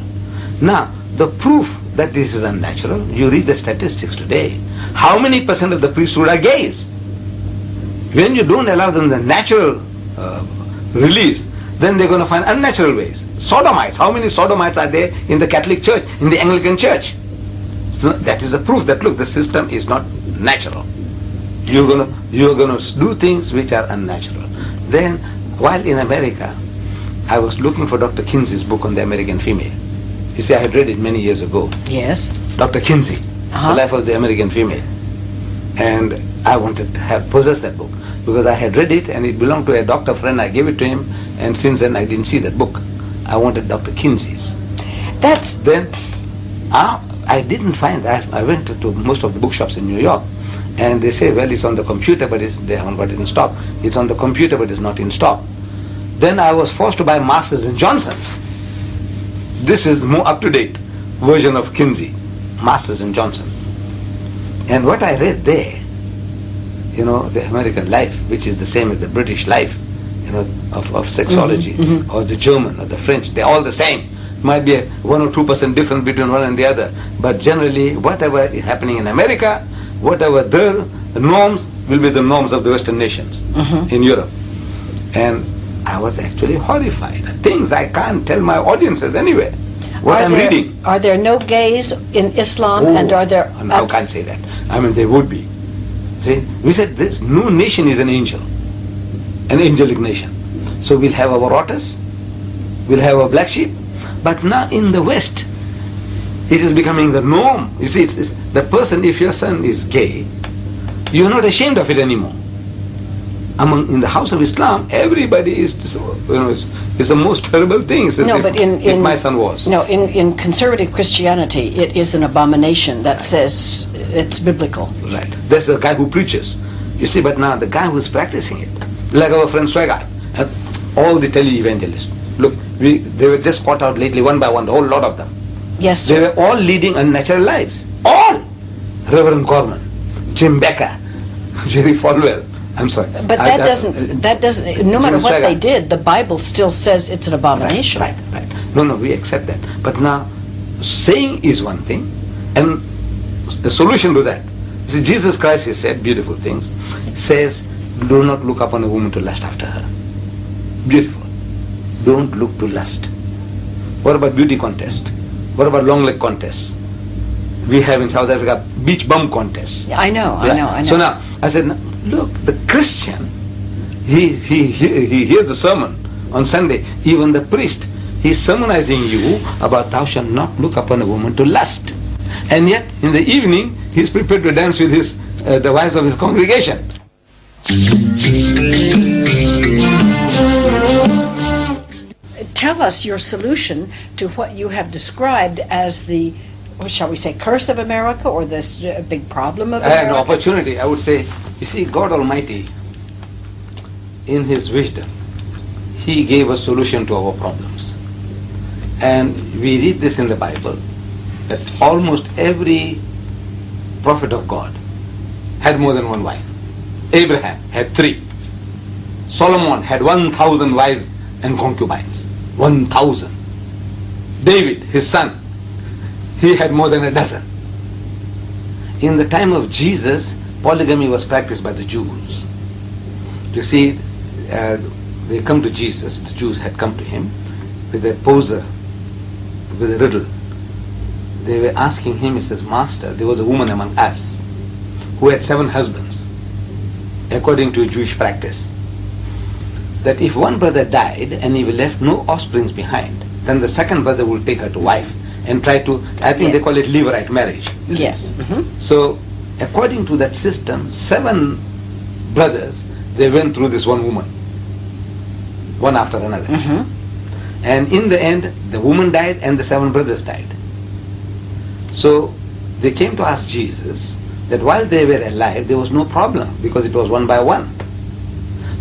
Now, the proof that this is unnatural, you read the statistics today. How many percent of the priesthood are gays? When you don't allow them the natural release, then they're going to find unnatural ways. Sodomites. How many sodomites are there in the Catholic Church, in the Anglican Church? So that is a proof that, look, the system is not natural. You're going to do things which are unnatural. Then, while in America, I was looking for Dr. Kinsey's book on the American female. You see, I had read it many years ago. Yes. Dr. Kinsey, The Life of the American Female. And I wanted to possess that book because I had read it and it belonged to a doctor friend. I gave it to him, and since then I didn't see that book. I wanted Dr. Kinsey's. Then I didn't find that. I went to most of the bookshops in New York, and they say, well, it's on the computer, but they haven't got it in stock. It's on the computer, but it's not in stock. Then I was forced to buy Masters and Johnson's. This is the more up-to-date version of Kinsey, Masters and Johnson. And what I read there, the American life, which is the same as the British life, of sexology, or the German or the French, they're all the same. Might be a 1 or 2% difference between one and the other, but generally whatever is happening in America, whatever their norms will be the norms of the Western nations in Europe. And I was actually horrified. Things I can't tell my audiences anyway. I'm reading. Are there no gays in Islam, and are there... I can't say that. I mean, there would be. See, we said this, no nation is an angel, an angelic nation. So we'll have our otters, we'll have our black sheep, but now in the West, it is becoming the norm. You see, it's the person, if your son is gay, you're not ashamed of it anymore. In the house of Islam, everybody is, it's the most terrible thing. It's if my son was. No, in conservative Christianity, it is an abomination that says it's biblical. Right. There's a guy who preaches. You see, but now the guy who's practicing it, like our friend Swagart, and all the tele-evangelists. Look, they were just caught out lately, one by one, a whole lot of them. Yes, sir. They were all leading unnatural lives. All! Reverend Gorman, Jim Becker, Jerry Falwell. I'm sorry. But that doesn't, no matter what they did, the Bible still says it's an abomination. Right. No, we accept that. But now, saying is one thing, and the solution to that. See, Jesus Christ, he said beautiful things. He says, do not look upon a woman to lust after her. Beautiful. Don't look to lust. What about beauty contest? What about long leg contests? We have in South Africa beach bum contests. I know. So now, I said, look, the Christian, he hears the sermon on Sunday. Even the priest, he's sermonizing you about thou shalt not look upon a woman to lust. And yet, in the evening, he's prepared to dance with the wives of his congregation. Tell us your solution to what you have described as the, shall we say, curse of America, or this big problem of America? An opportunity, I would say. You see, God Almighty, in His wisdom, He gave a solution to our problems. And we read this in the Bible, that almost every prophet of God had more than one wife. Abraham had 3. Solomon had 1,000 wives and concubines. 1,000. David, his son, he had more than a dozen. In the time of Jesus, polygamy was practiced by the Jews. You see, they come to Jesus, the Jews had come to him with a poser, with a riddle. They were asking him, he says, Master, there was a woman among us who had 7 husbands, according to Jewish practice, that if one brother died and he left no offspring behind, then the second brother will take her to wife and try to, I think they call it levirate marriage. Yes. So, according to that system, 7 brothers, they went through this one woman, one after another. And in the end, the woman died and the 7 brothers died. So, they came to ask Jesus that while they were alive, there was no problem because it was one by one.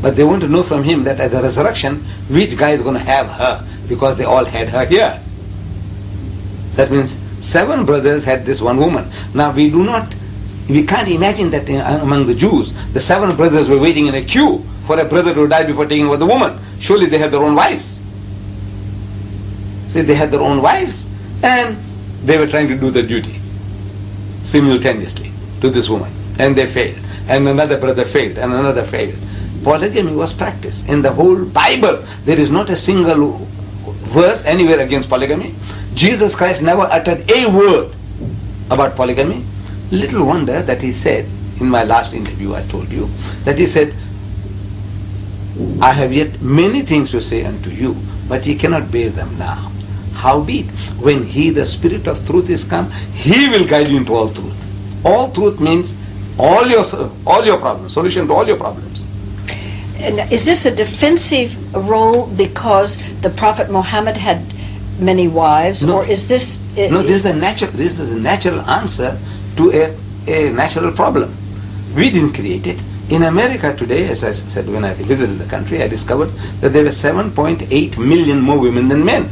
But they want to know from him that at the resurrection, which guy is going to have her, because they all had her here. That means 7 brothers had this one woman. Now we can't imagine that among the Jews, the 7 brothers were waiting in a queue for a brother to die before taking over the woman. Surely they had their own wives. See, they had their own wives and they were trying to do the duty simultaneously to this woman. And they failed. And another brother failed and another failed. Polygamy was practiced. In the whole Bible, there is not a single verse anywhere against polygamy. Jesus Christ never uttered a word about polygamy. Little wonder that he said, in my last interview I told you, that he said, I have yet many things to say unto you, but ye cannot bear them now. Howbeit, when he, the Spirit of truth, is come, he will guide you into all truth. All truth means all your problems, solution to all your problems. And is this a defensive role because the Prophet Muhammad had many wives, or is this? No, this is a natural answer to a natural problem. We didn't create it. In America today, as I said when I visited the country, I discovered that there were 7.8 million more women than men.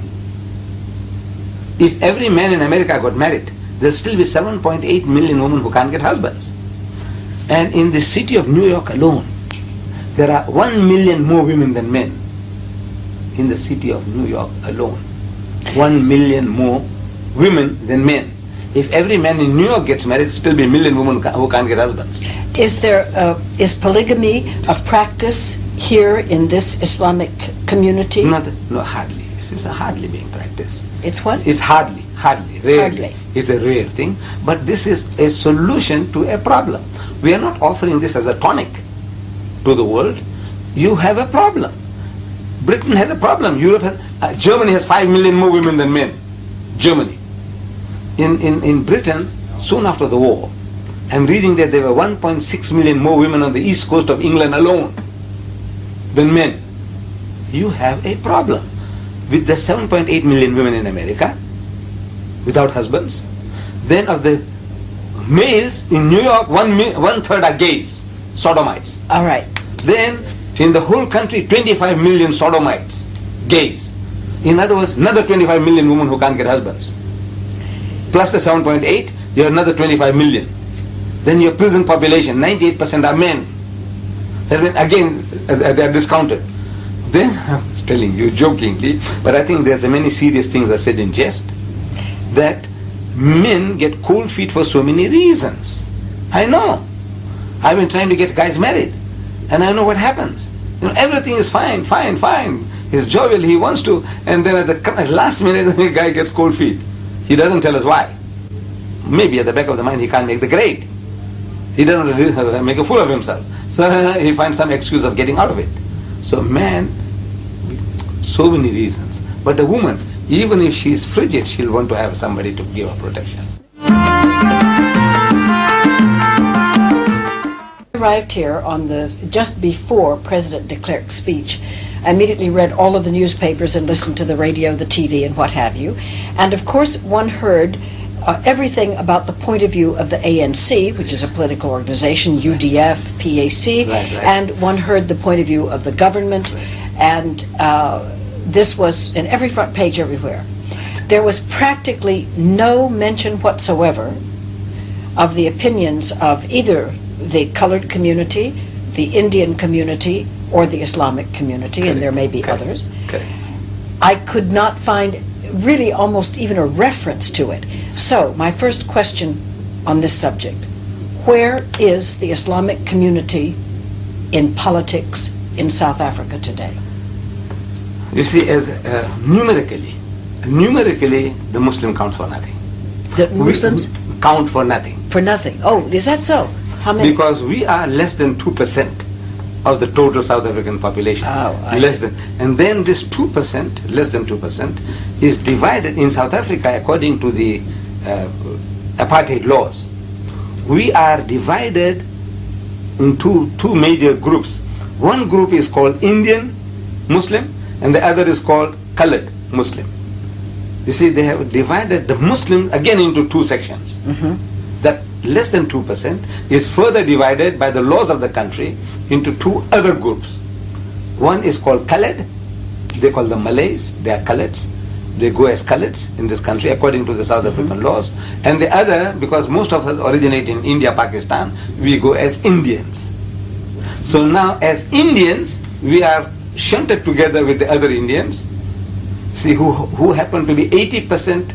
If every man in America got married, there'll still be 7.8 million women who can't get husbands. And in the city of New York alone, there are 1 million more women than men. In the city of New York alone, 1 million more women than men. If every man in New York gets married, still be a million women who can't get husbands. Is polygamy a practice here in this Islamic community? No, hardly. It's hardly being practiced. It's what? It's hardly, rarely. Hardly. It's a rare thing. But this is a solution to a problem. We are not offering this as a tonic to the world. You have a problem. Britain has a problem. Germany has 5 million more women than men. Germany. In Britain, soon after the war, I'm reading that there were 1.6 million more women on the east coast of England alone than men. You have a problem. With the 7.8 million women in America, without husbands, then of the males in New York, one third are gays, sodomites. All right. Then in the whole country, 25 million sodomites, gays. In other words, another 25 million women who can't get husbands. Plus the 7.8, you have another 25 million. Then your prison population, 98% are men. That means, again, they are discounted. Then, I'm telling you jokingly, but I think there's many serious things I said in jest, that men get cold feet for so many reasons. I know. I've been trying to get guys married, and I know what happens. Everything is fine. He's jovial, he wants to, and then at the last minute, the guy gets cold feet. He doesn't tell us why. Maybe at the back of the mind, he can't make the grade. He doesn't make a fool of himself. So he finds some excuse of getting out of it. So man, so many reasons. But a woman, even if she is frigid, she'll want to have somebody to give her protection. I arrived here just before President de Klerk's speech. I immediately read all of the newspapers and listened to the radio, the TV, and what have you. And of course, one heard everything about the point of view of the ANC, which is a political organization, UDF, PAC, and one heard the point of view of the government, and this was in every front page everywhere. There was practically no mention whatsoever of the opinions of either the colored community, the Indian community, or the Islamic community, and there may be others. Correct. I could not find really almost even a reference to it. So, my first question on this subject: where is the Islamic community in politics in South Africa today? You see, as numerically, the Muslim counts for nothing. The Muslims We count for nothing. for nothing. Oh, is that so? How many? Because we are less than 2% of the total South African population. Oh, I less see. than, and then this 2%, less than 2%, is divided in South Africa according to the apartheid laws. We are divided into two major groups. One group is called Indian Muslim, and the other is called colored Muslim. You see, they have divided the Muslims again into two sections. That less than 2% is further divided by the laws of the country into two other groups. One is called colored. They call them Malays. They are coloreds. They go as coloreds in this country according to the South African laws. And the other, because most of us originate in India, Pakistan, we go as Indians. So now as Indians, we are shunted together with the other Indians, see, who happen to be 80%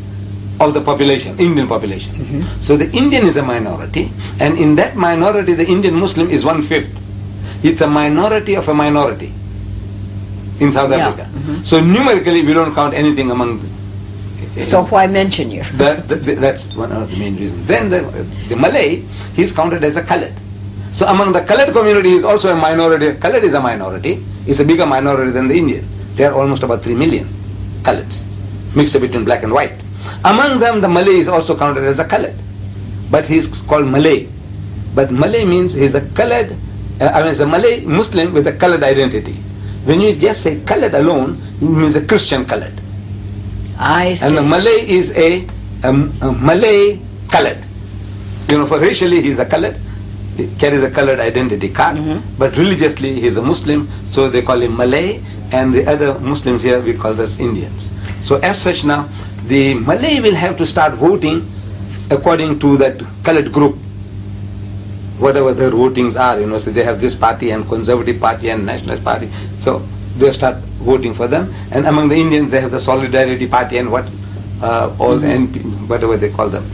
of the population, Indian population. So the Indian is a minority, and in that minority the Indian Muslim is 1/5. It's a minority of a minority in South Africa. So numerically we don't count anything among So why mention you? that's one of the main reasons. Then the Malay, he's counted as a colored. So among the colored community is also a minority. Colored is a minority. It's a bigger minority than the Indian. There are almost about 3 million coloreds, mixed between black and white. Among them, the Malay is also counted as a colored, but he's called Malay. But Malay means he's a colored, it's a Malay Muslim with a colored identity. When you just say colored alone, it means a Christian colored. I see. And the Malay is a Malay colored. You know, for racially he's a colored, he carries a colored identity card, but religiously he's a Muslim, so they call him Malay, and the other Muslims here we call us Indians. So as such now, the Malay will have to start voting according to that colored group, whatever their votings are, you know, so they have this party and Conservative Party and Nationalist Party, so they start voting for them. And among the Indians they have the Solidarity Party and what, all the NP, whatever they call them,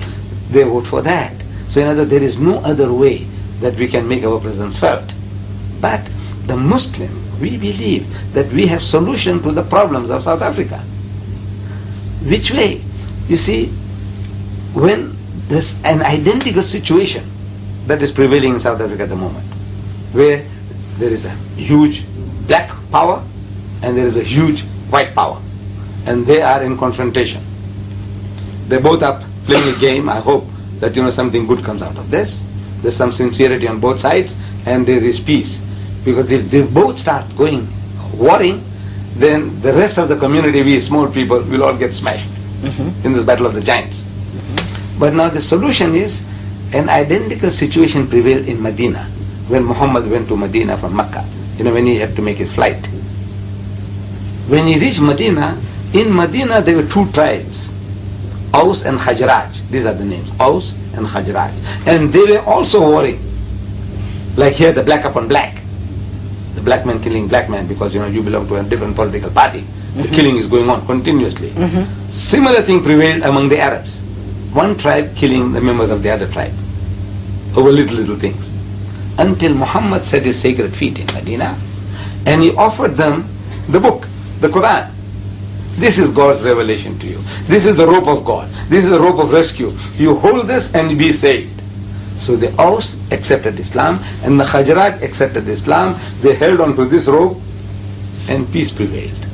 they vote for that. So in other words, there is no other way that we can make our presence felt. But the Muslim, we believe that we have solution to the problems of South Africa. Which way? You see, when there's an identical situation that is prevailing in South Africa at the moment, where there is a huge black power and there is a huge white power, and they are in confrontation. They both are playing a game. I hope that, you know, something good comes out of this. There's some sincerity on both sides, and there is peace. Because if they both start going warring, then the rest of the community, we small people, will all get smashed in this battle of the giants. But now the solution is, an identical situation prevailed in Medina when Muhammad went to Medina from Mecca, you know, when he had to make his flight. When he reached Medina, in Medina there were two tribes, Aus and Khajraj. These are the names, Aus and Khajraj. And they were also warring. Like here, the black upon black. The black man killing black man because, you know, you belong to a different political party. The killing is going on continuously. Similar thing prevailed among the Arabs. One tribe killing the members of the other tribe over little things. Until Muhammad set his sacred feet in Medina and he offered them the book, the Quran. This is God's revelation to you. This is the rope of God. This is the rope of rescue. You hold this and be saved. So the Aus accepted Islam and the Khajraj accepted Islam. They held on to this rope and peace prevailed.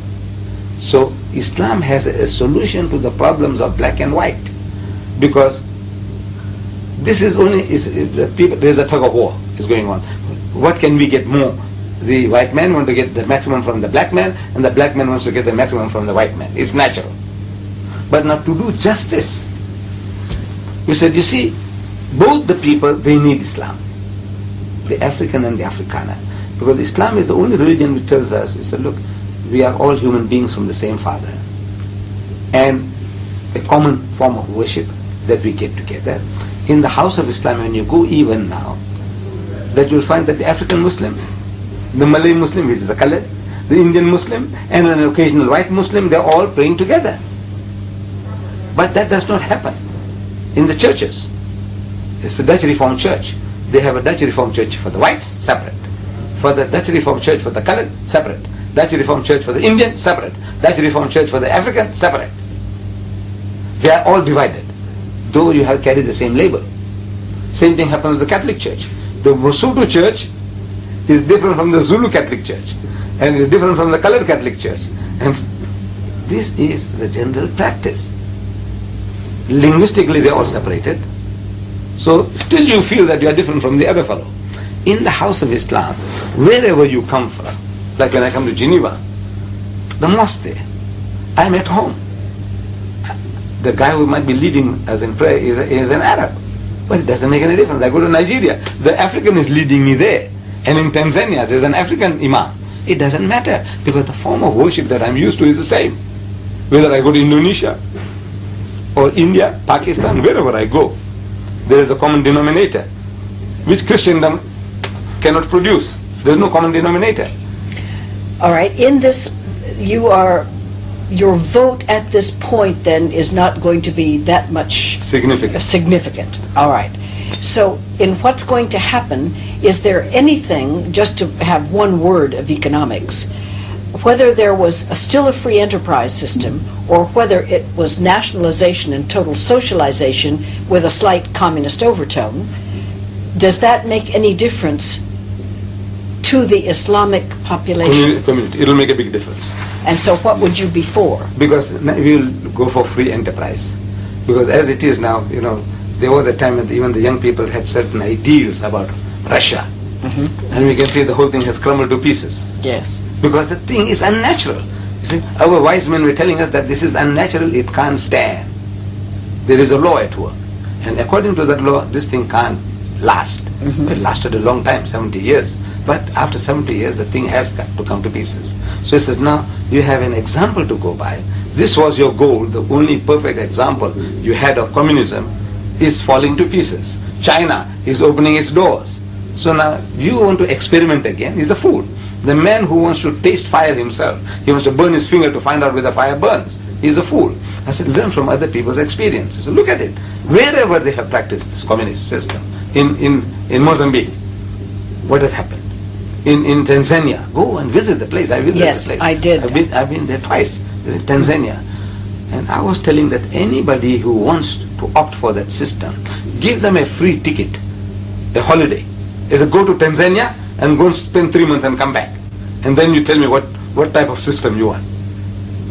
So Islam has a solution to the problems of black and white, because this is only, there's a tug of war is going on. What can we get more? The white man wants to get the maximum from the black man, and the black man wants to get the maximum from the white man. It's natural. But now to do justice, we said, you see, both the people, they need Islam. The African and the Afrikaner. Because Islam is the only religion which tells us, it said, look, we are all human beings from the same Father. And a common form of worship that we get together. In the house of Islam, when you go even now, that you'll find that the African Muslim The Malay Muslim, which is a colored, the Indian Muslim, and an occasional white Muslim, they're all praying together. But that does not happen in the churches. It's the Dutch Reformed Church. They have a Dutch Reformed Church for the whites, separate. For the Dutch Reformed Church for the colored, separate. Dutch Reformed Church for the Indian, separate. Dutch Reformed Church for the African, separate. They are all divided, though you have carried the same label. Same thing happens with the Catholic Church. The Mosotho Church is different from the Zulu Catholic Church, and is different from the colored Catholic Church. And this is the general practice. Linguistically, they are all separated. So still you feel that you are different from the other fellow. In the house of Islam, wherever you come from, like when I come to Geneva, the mosque there, I am at home. The guy who might be leading us in prayer is an Arab. But it doesn't make any difference. I go to Nigeria, the African is leading me there. And in Tanzania, there's an African imam. It doesn't matter, because the form of worship that I'm used to is the same. Whether I go to Indonesia or India, Pakistan, wherever I go, there is a common denominator, which Christendom cannot produce. There's no common denominator. All right. In this, your vote at this point then is not going to be that much significant. All right. So in what's going to happen, is there anything, just to have one word of economics, whether there was still a free enterprise system or whether it was nationalization and total socialization with a slight communist overtone, does that make any difference to the Islamic population? Community. It'll make a big difference. And so what would you be for? Because we'll go for free enterprise. Because as it is now, there was a time when even the young people had certain ideals about Russia. And we can see the whole thing has crumbled to pieces. Yes. Because the thing is unnatural. You see, our wise men were telling us that this is unnatural, it can't stand. There is a law at work. And according to that law, this thing can't last. It lasted a long time, 70 years. But after 70 years, the thing has got to come to pieces. So he says, now you have an example to go by. This was your goal. The only perfect example you had of communism is falling to pieces. China is opening its doors. So now you want to experiment again. He's a fool. The man who wants to taste fire himself, he wants to burn his finger to find out where the fire burns. He's a fool. I said, learn from other people's experience. I said, look at it. Wherever they have practiced this communist system, in Mozambique, what has happened? In Tanzania, go and visit the place. I visited the place. Yes, I did. I've been there twice. Visit Tanzania. And I was telling that anybody who wants to opt for that system, give them a free ticket, a holiday. They say, go to Tanzania and go and spend 3 months and come back. And then you tell me what type of system you want.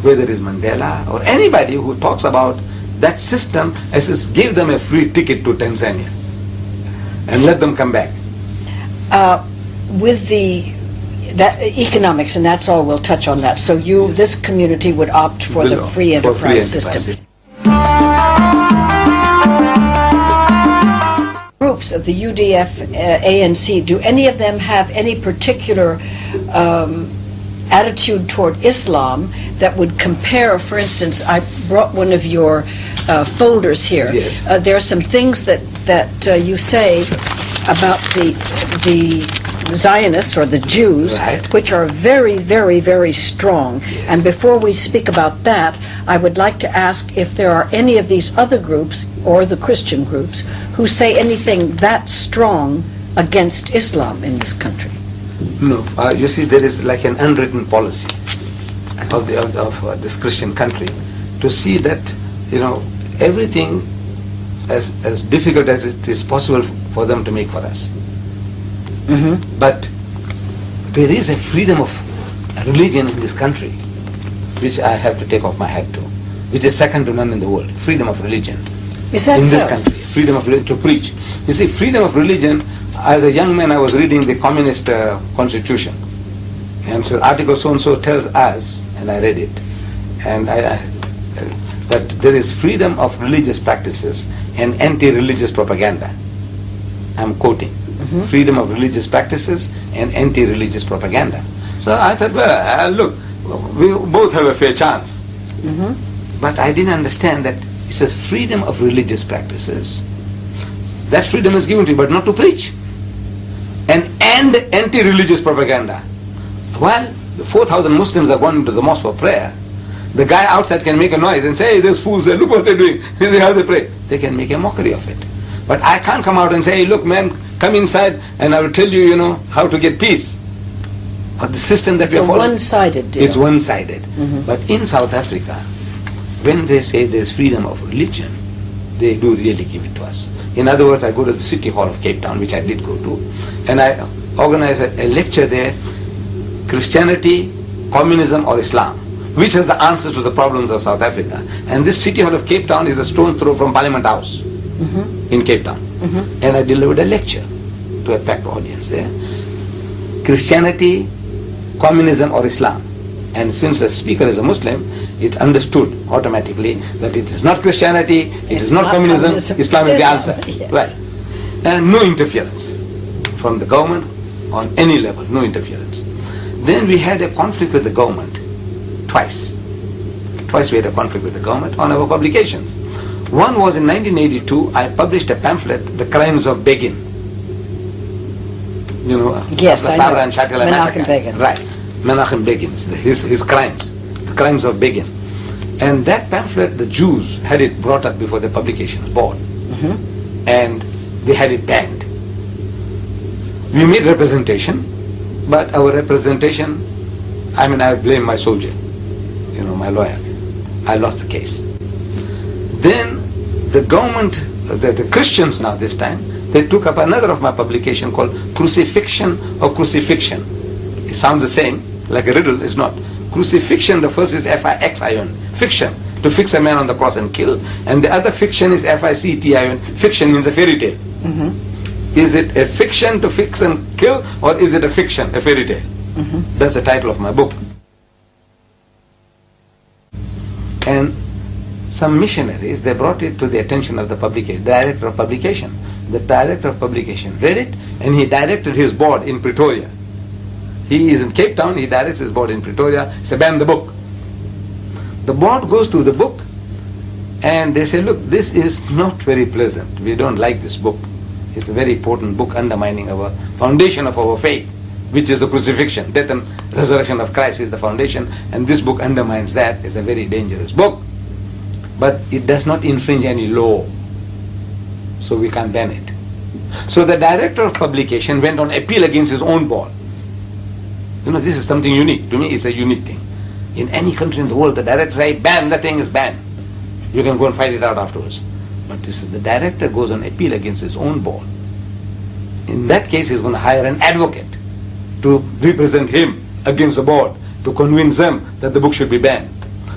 Whether it is Mandela or anybody who talks about that system, I says, give them a free ticket to Tanzania and let them come back. With that economics, and that's all, we'll touch on that. So this community would opt for the free enterprise system. Groups of the UDF, ANC, do any of them have any particular attitude toward Islam that would compare? For instance, I brought one of your folders here. Yes. There are some things that you say about the Zionists or the Jews, right, which are very, very, very strong. Yes. And before we speak about that, I would like to ask if there are any of these other groups or the Christian groups who say anything that strong against Islam in this country. No, you see, there is like an unwritten policy of this Christian country to see that everything as difficult as it is possible for them to make for us. But there is a freedom of religion in this country, which I have to take off my hat to, which is second to none in the world. Freedom of religion. Is that in so? this country? Freedom of religion to preach. You see, freedom of religion. As a young man, I was reading the communist constitution, and so Article so and so tells us, and I read it, and that there is freedom of religious practices and anti-religious propaganda. I'm quoting. Freedom of religious practices and anti-religious propaganda. So I thought, well, look, we both have a fair chance. But I didn't understand that it says freedom of religious practices. That freedom is given to you, but not to preach. And anti-religious propaganda. While the 4,000 Muslims are going to the mosque for prayer, the guy outside can make a noise and say, hey, these fools, look what they're doing. This is how they pray. They can make a mockery of it. But I can't come out and say, hey, look man, come inside and I will tell you, how to get peace. But the system that we are following, it's a one-sided deal. It's one-sided. But in South Africa, when they say there's freedom of religion, they do really give it to us. In other words, I go to the City Hall of Cape Town, which I did go to, and I organize a lecture there, Christianity, Communism or Islam, which has the answers to the problems of South Africa. And this City Hall of Cape Town is a stone's throw from Parliament House in Cape Town. And I delivered a lecture to a packed audience there. Christianity, Communism or Islam. And since the speaker is a Muslim, it's understood automatically that it is not Christianity, it is not communism, Islam is the answer. Yes. Right. And no interference from the government on any level, no interference. Then we had a conflict with the government twice. Twice we had a conflict with the government on our publications. One was in 1982, I published a pamphlet, The Crimes of Begin. Yes, I know. And Shatila massacre. Begin. Right. Menachem Begin, his crimes, the crimes of Begin. And that pamphlet, the Jews had it brought up before the publications board. And they had it banned. We made representation, but our representation, I blame my soldier, my lawyer. I lost the case. Then the government, the Christians now this time, they took up another of my publication called Crucifixion or Crucifixion. It sounds the same, like a riddle, it's not. Crucifixion, the first is F-I-X-I-O-N, fiction, to fix a man on the cross and kill. And the other fiction is F-I-C-T-I-O-N, fiction means a fairy tale. Is it a fiction to fix and kill, or is it a fiction, a fairy tale? That's the title of my book. And some missionaries, they brought it to the attention of the director of publication. The director of publication read it, and he directed his board in Pretoria. He is in Cape Town, he directs his board in Pretoria, he said, ban the book. The board goes to the book, and they say, look, this is not very pleasant. We don't like this book. It's a very important book undermining our foundation of our faith, which is the crucifixion. Death and resurrection of Christ is the foundation, and this book undermines that. It's a very dangerous book. But it does not infringe any law, so we can't ban it. So the director of publication went on appeal against his own board. This is something unique. To me, it's a unique thing. In any country in the world, the director say, ban, the thing is banned. You can go and fight it out afterwards. But this is the director goes on appeal against his own board. In that case, he's going to hire an advocate to represent him against the board, to convince them that the book should be banned.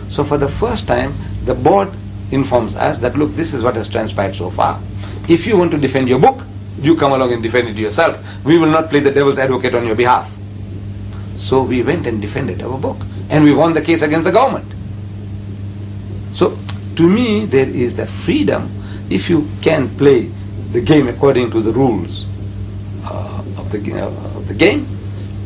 So for the first time, the board informs us that, look, this is what has transpired so far. If you want to defend your book, you come along and defend it yourself. We will not play the devil's advocate on your behalf. So we went and defended our book, and we won the case against the government. So to me, there is that freedom. If you can play the game according to the rules of the game,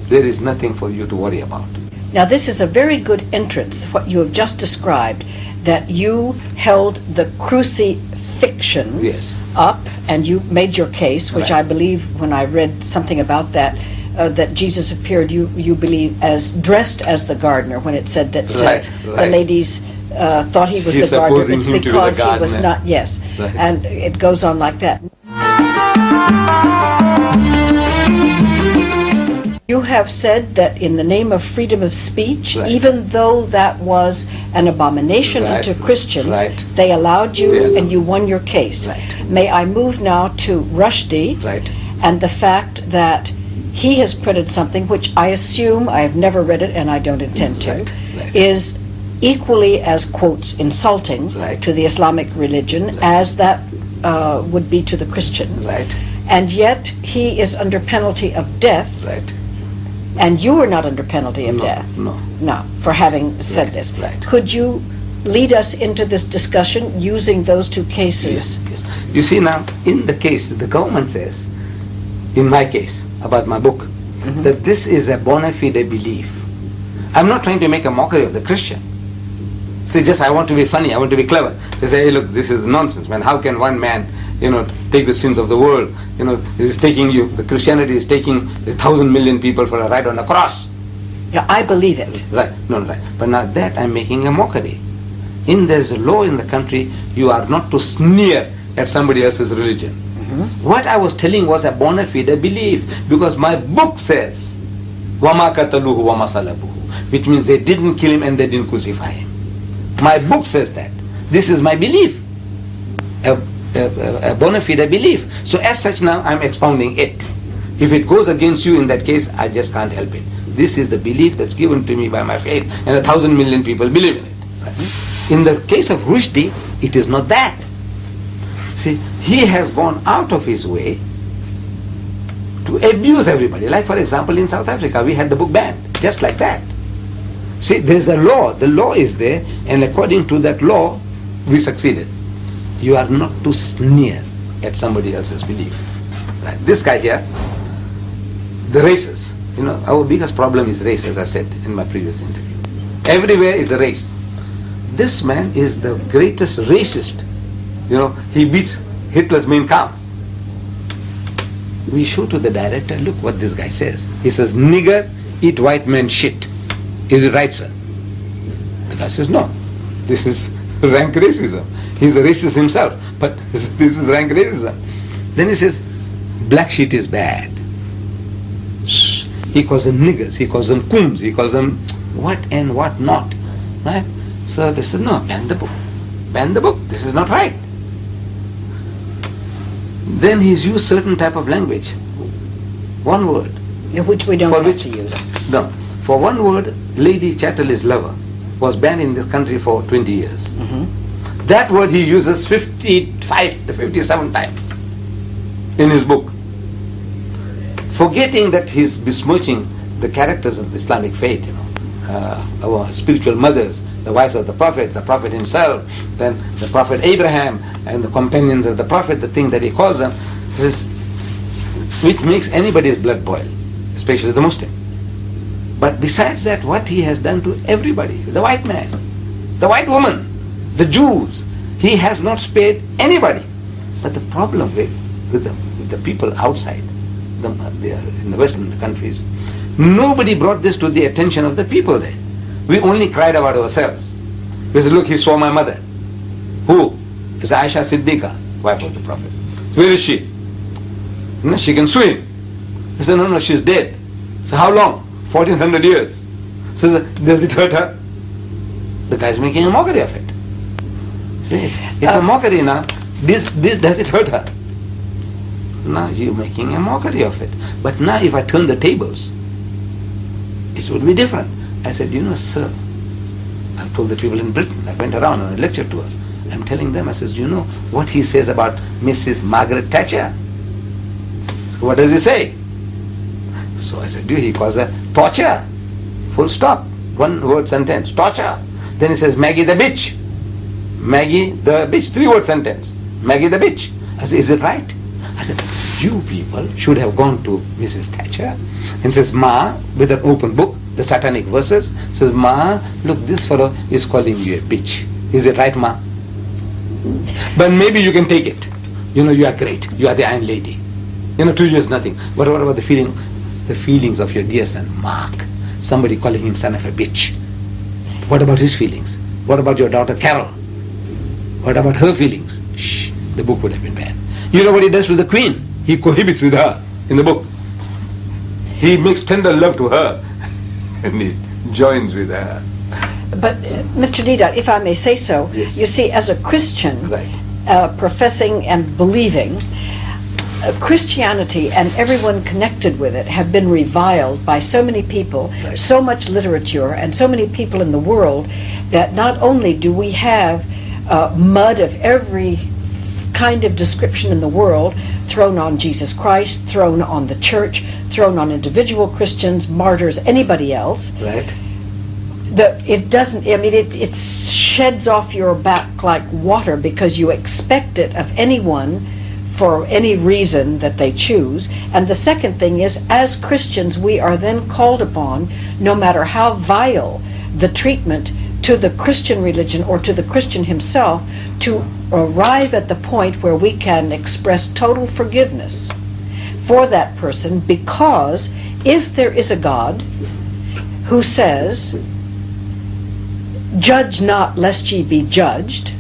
there is nothing for you to worry about. Now this is a very good entrance, what you have just described, that you held the crucifixion up and you made your case, which I believe when I read something about that, that Jesus appeared, you believe, as dressed as the gardener, when it said that the ladies thought he was the gardener. It's because he was not, and it goes on like that. You have said that in the name of freedom of speech, even though that was an abomination unto Christians, they allowed you and you won your case. May I move now to Rushdie and the fact that he has printed something which I assume, I have never read it and I don't intend to, is equally as, quotes, insulting to the Islamic religion as that would be to the Christian. And yet he is under penalty of death. And you are not under penalty of death. No, for having said this. Could you lead us into this discussion using those two cases? Yes. You see now, in the case, the government says, in my case, about my book, that this is a bona fide belief. I'm not trying to make a mockery of the Christian. See, just I want to be funny, I want to be clever. They say, hey, look, this is nonsense, man. How can one man, take the sins of the world? This is taking you, the Christianity is taking 1,000 million people for a ride on the cross. Yeah, I believe it. Right, no, right. But now that I'm making a mockery. There's a law in the country, you are not to sneer at somebody else's religion. What I was telling was a bona fide belief, because my book says, وَمَا قَتَلُوهُ وَمَا صَلَبُوهُ, which means they didn't kill him and they didn't crucify him. My book says that. This is my belief, a bona fide belief. So as such now I'm expounding it. If it goes against you in that case, I just can't help it. This is the belief that's given to me by my faith, and 1,000 million people believe in it. Right? In the case of Rushdie, it is not that. See, he has gone out of his way to abuse everybody. Like for example, in South Africa, we had the book banned, just like that. See, there's a law. The law is there, and according to that law, we succeeded. You are not to sneer at somebody else's belief. Right? This guy here, the races. You know, our biggest problem is race, as I said in my previous interview. Everywhere is a race. This man is the greatest racist. You know, he beats Hitler's Mein Kampf. We show to the director, look what this guy says. He says, nigger, eat white man shit. Is it right, sir? The guy says, no. This is rank racism. He's a racist himself, but this is rank racism. Then he says, black shit is bad. He calls them niggers, he calls them coons, he calls them what and what not. Right? So they said, no, ban the book. Ban the book. This is not right. Then he's used certain type of language. One word. Which we don't have to use. No. For one word, lady chattel is lover was banned in this country for 20 years. That word he uses 55 to 57 times in his book, forgetting that he's besmirching the characters of the Islamic faith, you know, our spiritual mothers, the wives of the Prophet himself, then the Prophet Abraham and the companions of the Prophet, the thing that he calls them, this is, which makes anybody's blood boil, especially the Muslim. But besides that, what he has done to everybody, the white man, the white woman, the Jews, he has not spared anybody. But the problem with the people outside, in the Western countries, nobody brought this to the attention of the people there. We only cried about ourselves. We said, look, he swore my mother. Who? It's Aisha Siddiqa, wife of the Prophet. Where is she? No, she can swim. He said, no, she's dead. So how long? 1400 years. So does it hurt her? The guy's making a mockery of it. See, it's a mockery now. This does it hurt her? Now you're making a mockery of it. But now if I turn the tables, it would be different. I said, you know, sir, I've told the people in Britain, I went around on a lecture tours. I'm telling them, I says, you know what he says about Mrs. Margaret Thatcher? So what does he say? So I said, he calls her torture. Full stop. One word sentence. Torture. Then he says, Maggie the bitch. Maggie the bitch. 3 word sentence. Maggie the bitch. I said, is it right? I said, you people should have gone to Mrs. Thatcher and says, Ma, with an open book, the satanic verses, says, Ma, look, this fellow is calling you a bitch. Is it right, Ma? But maybe you can take it. You know, you are great. You are the Iron Lady. You know, to you is nothing. But what about the feelings of your dear son, Mark? Somebody calling him son of a bitch. What about his feelings? What about your daughter, Carol? What about her feelings? Shh, the book would have been banned. You know what he does with the Queen? He cohabits with her in the book. He makes tender love to her and he joins with her. But Mr. Deedat, if I may say so, yes. You see, as a Christian, right, professing and believing, Christianity and everyone connected with it have been reviled by so many people, right, so much literature, and so many people in the world, that not only do we have mud of every kind of description in the world thrown on Jesus Christ, thrown on the church, thrown on individual Christians, martyrs, anybody else. right. It doesn't, I mean, it sheds off your back like water because you expect it of anyone for any reason that they choose. And the second thing is, as Christians, we are then called upon, no matter how vile the treatment to the Christian religion or to the Christian himself, to arrive at the point where we can express total forgiveness for that person, because if there is a God who says, "Judge not lest ye be judged,"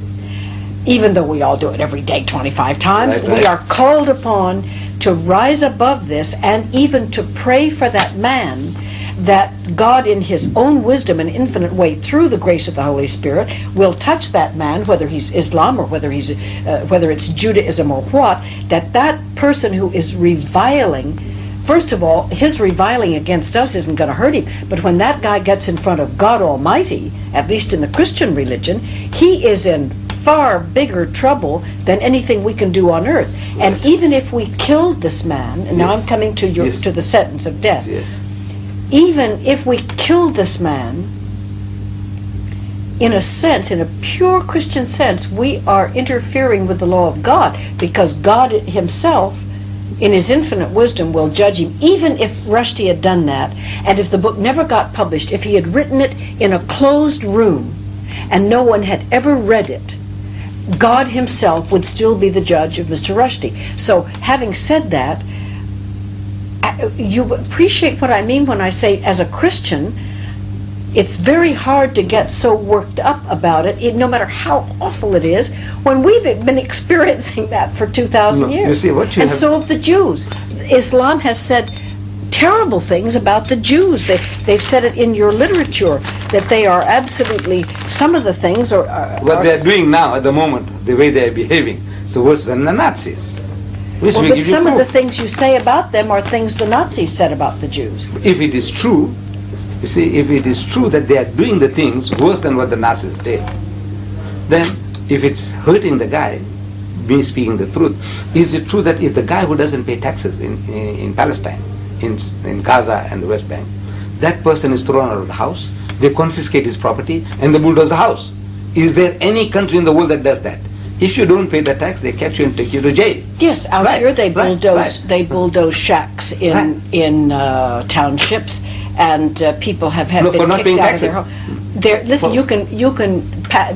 even though we all do it every day 25 times, Right. we are called upon to rise above this and even to pray for that man, that God in his own wisdom and infinite way through the grace of the Holy Spirit will touch that man, whether he's Islam or whether it's Judaism or what, that person who is reviling, first of all, his reviling against us isn't going to hurt him, but when that guy gets in front of God Almighty, at least in the Christian religion, he is in far bigger trouble than anything we can do on earth. And even if we killed this man, and now I'm coming to to the sentence of death, even if we killed this man, in a sense, in a pure Christian sense, we are interfering with the law of God, because God himself, in his infinite wisdom, will judge him. Even if Rushdie had done that, and if the book never got published, if he had written it in a closed room and no one had ever read it, God himself would still be the judge of Mr. Rushdie. So, having said that, you appreciate what I mean when I say, as a Christian, it's very hard to get so worked up about it, no matter how awful it is, when we've been experiencing that for 2,000 years. You see, and so have the Jews. Islam has said terrible things about the Jews. They've said it in your literature, that they are absolutely, some of the things are... what they're doing now at the moment, the way they're behaving, so worse than the Nazis. Well, but some of the things you say about them are things the Nazis said about the Jews. If it is true, you see, if it is true that they are doing the things worse than what the Nazis did, then if it's hurting the guy, me speaking the truth, is it true that if the guy who doesn't pay taxes in Palestine, in Gaza and the West Bank, that person is thrown out of the house, they confiscate his property, and they bulldoze the house? Is there any country in the world that does that? If you don't pay the tax, they catch you and take you to jail. Yes, out here they bulldoze shacks in townships, and people have been for not kicked paying out taxes. of their home. Listen,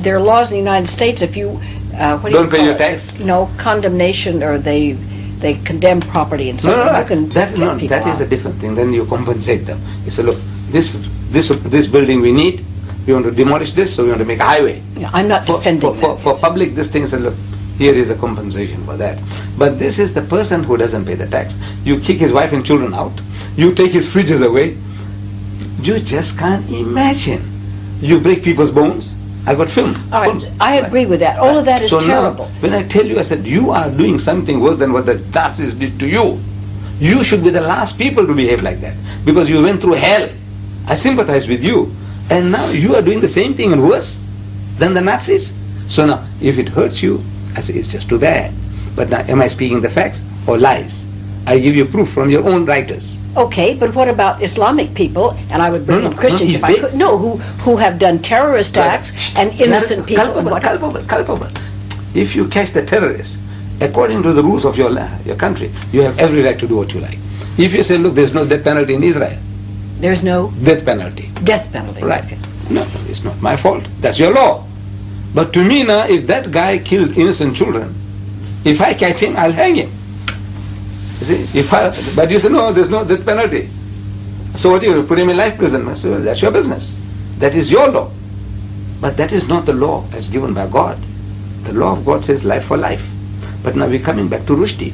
there are laws in the United States, if you don't pay your tax. No, condemnation, or they condemn property and so on. That is a different thing. Then you compensate them. You say, look, this building we need. We want to demolish this, so we want to make a highway. Yeah, I'm not defending that. For public, this thing said, look, here is a compensation for that. But this is the person who doesn't pay the tax. You kick his wife and children out. You take his fridges away. You just can't imagine. You break people's bones. I got films. All right, I agree with that. All of that is terrible. Now, when I tell you, I said, you are doing something worse than what the Nazis did to you. You should be the last people to behave like that, because you went through hell. I sympathize with you. And now you are doing the same thing and worse than the Nazis. So now, if it hurts you, I say it's just too bad. But now, am I speaking the facts or lies? I give you proof from your own writers. Okay, but what about Islamic people, and I would bring in Christians if I could, who have done terrorist acts and innocent people. Culpable. If you catch the terrorist, according to the rules of your country, you have every right to do what you like. If you say, look, there's no death penalty in Israel. There's no death penalty. Death penalty. Right. Okay. No, it's not my fault. That's your law. But to me now, if that guy killed innocent children, if I catch him, I'll hang him. You see, but you say, no, there's no death penalty. So what do you put him in life prison? I say, well, that's your business. That is your law. But that is not the law as given by God. The law of God says life for life. But now we're coming back to Rushdie.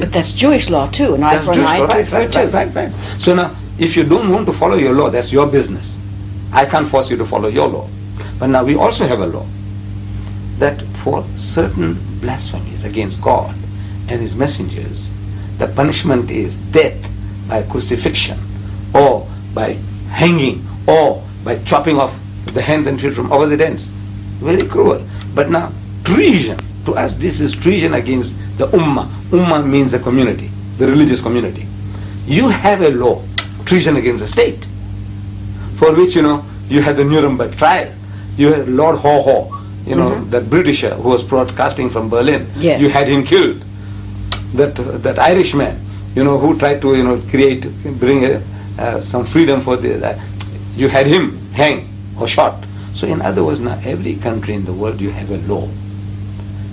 But that's Jewish law too, an eye for an eye, tooth for a tooth. Right. So now, if you don't want to follow your law, that's your business. I can't force you to follow your law. But now we also have a law that for certain blasphemies against God and His messengers, the punishment is death by crucifixion, or by hanging, or by chopping off the hands and feet from opposite ends. Very cruel. But now, treason, to us this is treason against the Ummah. Ummah means the community, the religious community. You have a law, treason against the state, for which, you had the Nuremberg trial. You had Lord Haw, that Britisher who was broadcasting from Berlin. Yes. You had him killed. That Irishman, who tried to, bring some freedom for you had him hanged or shot. So in other words, now every country in the world you have a law,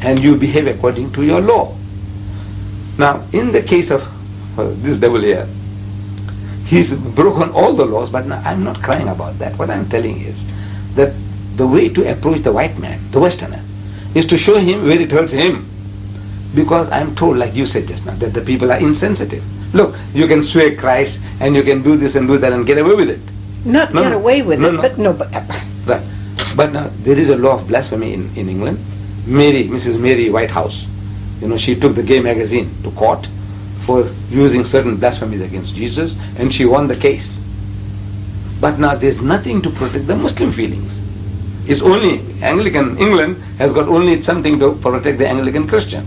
and you behave according to your law. Now, in the case of this devil here, He's broken all the laws, but now I'm not crying about that. What I'm telling is that the way to approach the white man, the Westerner, is to show him where it hurts him. Because I'm told, like you said just now, that the people are insensitive. Look, you can swear Christ and you can do this and do that and get away with it. Not get away with it, but no. Right. But now there is a law of blasphemy in England. Mrs. Mary Whitehouse, she took the Gay magazine to court for using certain blasphemies against Jesus, and she won the case. But now there's nothing to protect the Muslim feelings. It's only Anglican England has got only something to protect the Anglican Christian,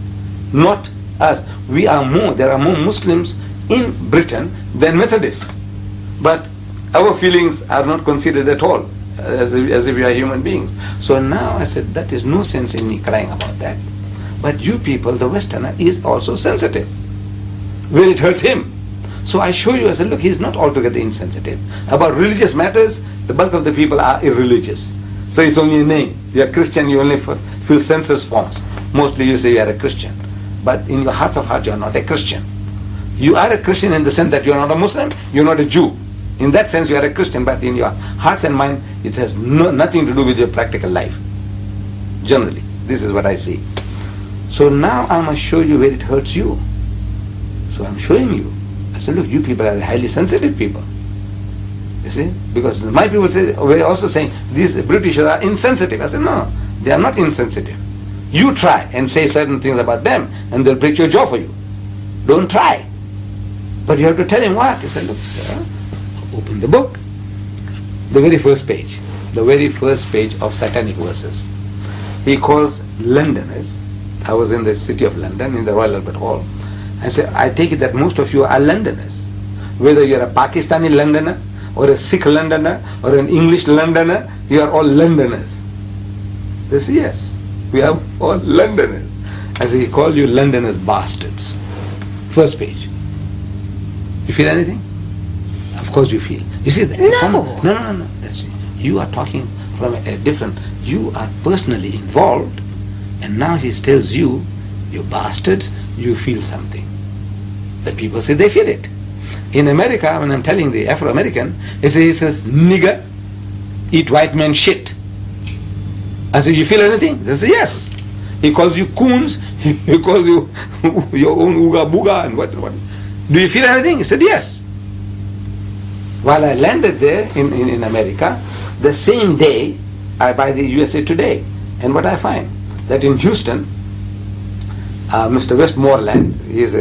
not us. There are more Muslims in Britain than Methodists, but our feelings are not considered at all, as if we are human beings. So now I said, that is no sense in me crying about that. But you people, the Westerner, is also sensitive where it hurts him. So I show you, I said, look, he's not altogether insensitive. About religious matters, the bulk of the people are irreligious. So it's only a name. You're Christian, you only fill census forms. Mostly you say you are a Christian. But in your hearts of hearts, you are not a Christian. You are a Christian in the sense that you are not a Muslim, you are not a Jew. In that sense, you are a Christian, but in your hearts and mind, it has nothing to do with your practical life. Generally, this is what I see. So now I must show you where it hurts you. So I'm showing you. I said, look, you people are highly sensitive people. You see? Because my people say, we're also saying, these British are insensitive. I said, no, they are not insensitive. You try and say certain things about them, and they'll break your jaw for you. Don't try. But you have to tell him what? He said, look, sir, open the book. The very first page of Satanic Verses. He calls Londoners. I was in the city of London, in the Royal Albert Hall. I said, I take it that most of you are Londoners. Whether you're a Pakistani Londoner, or a Sikh Londoner, or an English Londoner, you are all Londoners. They say, yes, we are all Londoners. I say, he called you Londoners bastards. First page. You feel anything? Of course you feel. You see that? No. That's it. You are talking from a different, you are personally involved, and now he tells you, you bastards, you feel something. The people say they feel it. In America, when I'm telling the Afro-American, he says, nigger, eat white man shit. I say, you feel anything? They say, yes. He calls you coons, he calls you your own ooga booga and what. Do you feel anything? He said, yes. While I landed there in America, the same day I buy the USA Today. And what I find, that in Houston, Mr. Westmoreland, he's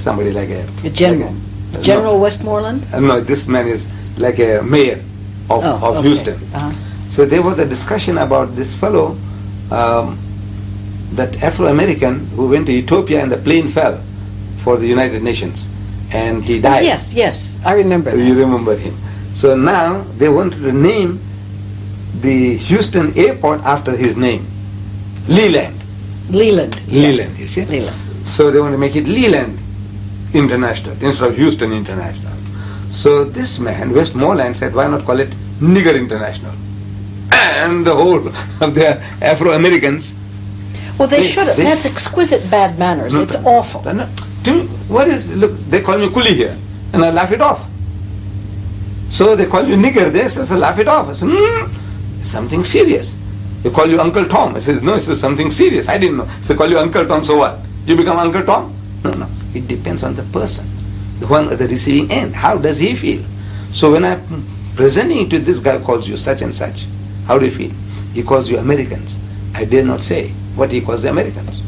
somebody like a general. General Westmoreland? No, this man is like a mayor of Houston. So there was a discussion about this fellow, that Afro-American who went to Ethiopia and the plane fell for the United Nations and he died. Yes, I remember that. You remember him. So now they wanted to name the Houston airport after his name. Leland, yes. You see? Leland. So they want to make it Leland International instead of Houston International. So this man, Westmoreland, said, why not call it Nigger International? And the whole of the Afro-Americans. Well, they should have. That's exquisite bad manners. It's awful. Look, they call me Kuli here, and I laugh it off. So they call you nigger there, so I laugh it off. I say, it's something serious. They call you Uncle Tom. I says, no, it's something serious. I didn't know. So they call you Uncle Tom, so what? You become Uncle Tom? No. It depends on the person, the one at the receiving end. How does he feel? So when I'm presenting it to this guy who calls you such and such, how do you feel? He calls you Americans. I dare not say what he calls the Americans.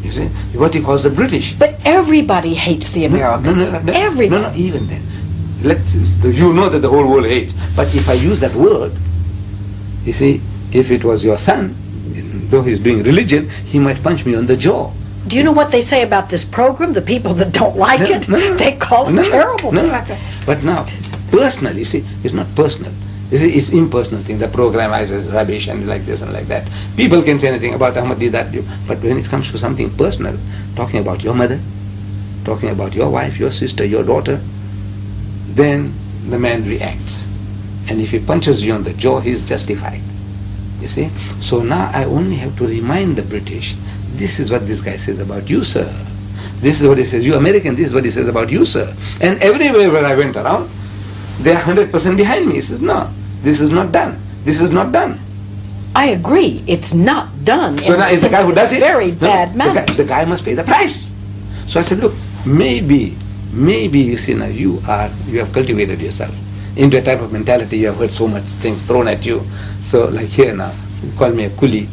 You see? What he calls the British. But everybody hates the Americans. Everybody. No, even then. You know that the whole world hates. But if I use that word, you see, if it was your son, though he's doing religion, he might punch me on the jaw. Do you know what they say about this program? The people that don't like it, they call it terrible. But now, personally, you see, it's not personal. You see, it's impersonal thing. The program is rubbish and like this and like that. People can say anything about Ahmed Deedat, but when it comes to something personal, talking about your mother, talking about your wife, your sister, your daughter, then the man reacts. And if he punches you on the jaw, he is justified. You see? So now I only have to remind the British, this is what this guy says about you, sir. This is what he says. You American, this is what he says about you, sir. And everywhere where I went around, they are 100% behind me. He says, no, this is not done. This is not done. I agree. It's not done. So now, is the guy who does it? Very bad manners. The guy must pay the price. So I said, look, maybe you see now you have cultivated yourself into a type of mentality. You have heard so much things thrown at you. So like here now, you call me a coolie.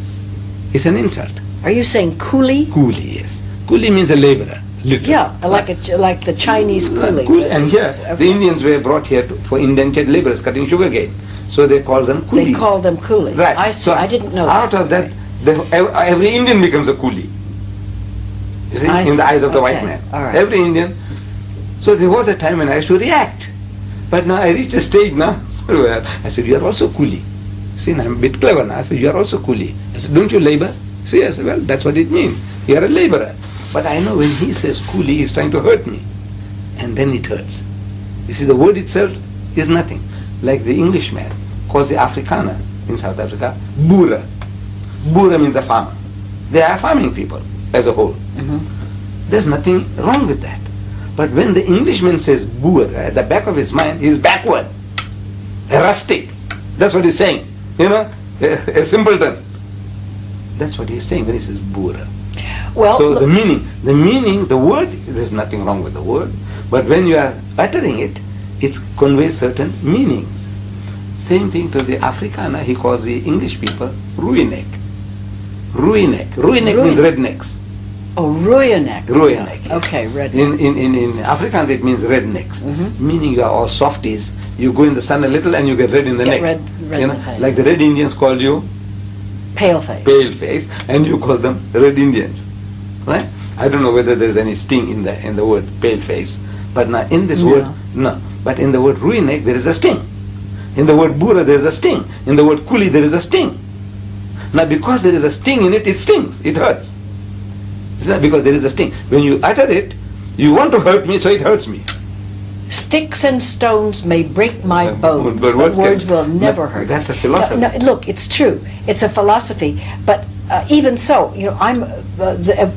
It's an insult. Are you saying coolie? Coolie, yes. Coolie means a laborer. Literally. Yeah, like the Chinese coolie. And here, the Indians were brought here for indentured laborers cutting sugarcane. So they call them coolies. They call them coolies. Right. I see. So I didn't know out that. of that, every Indian becomes a coolie. You see, I in see. the eyes of the Okay. white man. All right. Every Indian. So there was a time when I used to react. But now I reached a stage now, so I said, you are also coolie. See, now I'm a bit clever now. I said, you are also coolie. I said, don't you labor? See, I said, well, that's what it means. You are a laborer. But I know when he says coolie, he's trying to hurt me. And then it hurts. You see, the word itself is nothing. Like the Englishman calls the Afrikaner in South Africa, boere. Boere means a farmer. They are farming people as a whole. There's nothing wrong with that. But when the Englishman says boer, at the back of his mind, he's backward, a rustic. That's what he's saying. You know, a simpleton. That's what he's saying when he says boer. Well, So the meaning, the word, there's nothing wrong with the word, but when you are uttering it, it conveys certain meanings. Same thing to the Afrikaner, he calls the English people Ruinek. Ruinek. Ruinek means rednecks. oh, Ruinek. Ruinek. Yeah. Yes. Okay, redneck. In Afrikaans it means rednecks, meaning you are all softies. You go in the sun a little and you get red in the Get neck. red You in know, the face. like the Red Indians called you Pale face. pale face, and you call them Red Indians, right? I don't know whether there's any sting in the word pale face, but now in this word, no. But in the word Ruinek there is a sting. In the word Boera there is a sting. In the word Coolie there is a sting. Now because there is a sting in it, it stings, it hurts. It's not because there is a sting. When you utter it, you want to hurt me, so it hurts me. Sticks and stones may break my bones, but but words words can- will never No, hurt. that's me. a philosophy. No, look, it's true. It's a philosophy. But even so, I'm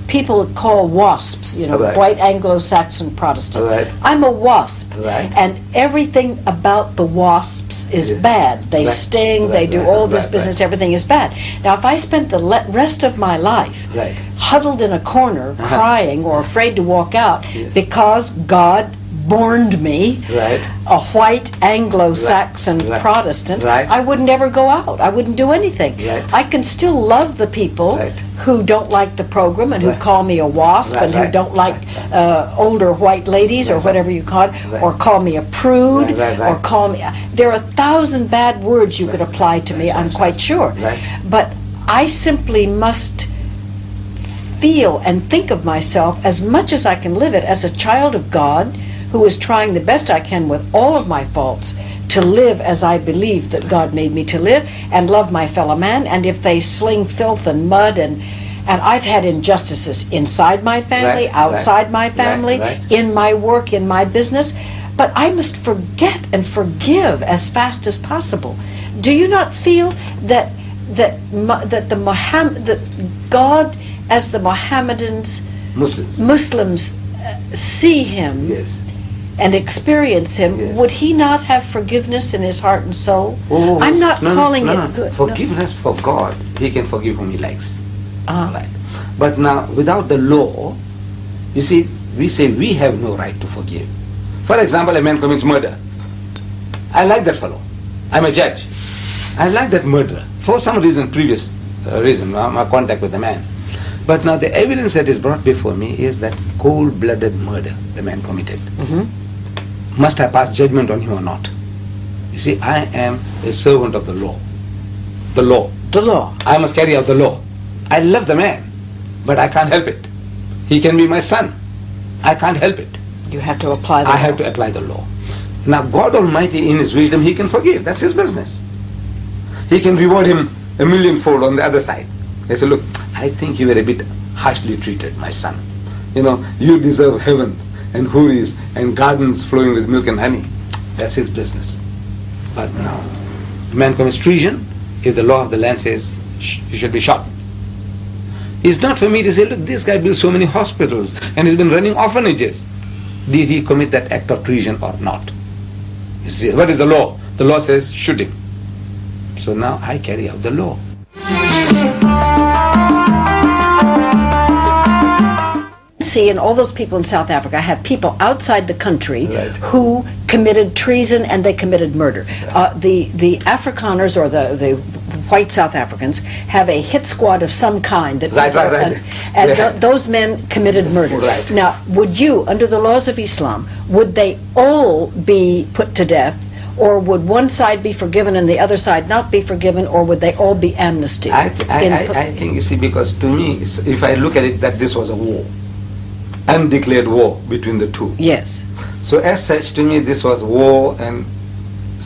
people call wasps, Right. white Anglo-Saxon Protestant. Right. I'm a wasp, Right. and everything about the wasps is Yes. bad. They Right. sting. Right, They do right, all this right, business. right. Everything is bad. Now, if I spent the rest of my life Right. huddled in a corner, crying or afraid to walk out Yes. because God borned me, Right. a white Anglo-Saxon Right. Protestant, Right. I would never go out. I wouldn't do anything. Right. I can still love the people Right. who don't like the program and who Right. call me a wasp Right, and who right. don't like older white ladies or Right, whatever you call it, Right. or call me a prude, Right, right, right. or call me... There are 1,000 bad words you could apply to me, I'm quite sure. Right. But I simply must feel and think of myself, as much as I can live it, as a child of God who is trying the best I can with all of my faults to live as I believe that God made me to live, and love my fellow man. And if they sling filth and mud, and I've had injustices inside my family, Right, outside right, my family, right. in my work, in my business, but I must forget and forgive as fast as possible. Do you not feel that God, as the Mohammedans, Muslims see him Yes. and experience him, Yes. would he not have forgiveness in his heart and soul? Oh, I'm not no, calling no, it no. good. Forgiveness for God, he can forgive whom he likes. No. Right. But now, without the law, you see, we say we have no right to forgive. For example, a man commits murder. I like that fellow. I'm a judge. I like that murderer. For some reason, previous reason, my contact with the man. But now the evidence that is brought before me is that cold-blooded murder the man committed. Must I pass judgment on him or not? You see, I am a servant of the law. The law. The law. I must carry out the law. I love the man, but I can't help it. He can be my son. I can't help it. You have to apply the I law. have to apply the law. Now God Almighty in His wisdom, He can forgive. That's His business. He can reward him a millionfold on the other side. He said, look, I think you were a bit harshly treated, my son. You deserve heavens and houris and gardens flowing with milk and honey. That's his business. But now, the man commits treason if the law of the land says you should be shot. It's not for me to say, look, this guy built so many hospitals and he's been running orphanages. Did he commit that act of treason or not? You see, what is the law? The law says shoot him. So now I carry out the law. See, and all those people in South Africa have people outside the country who committed treason and they committed murder. The Afrikaners, or the white South Africans, have a hit squad of some kind that and those men committed murder. Now, would you, under the laws of Islam, would they all be put to death, or would one side be forgiven and the other side not be forgiven, or would they all be amnesty? I think, you see, because to me, if I look at it, that this was a war, undeclared war between the two. Yes. So as such, to me, this was war, and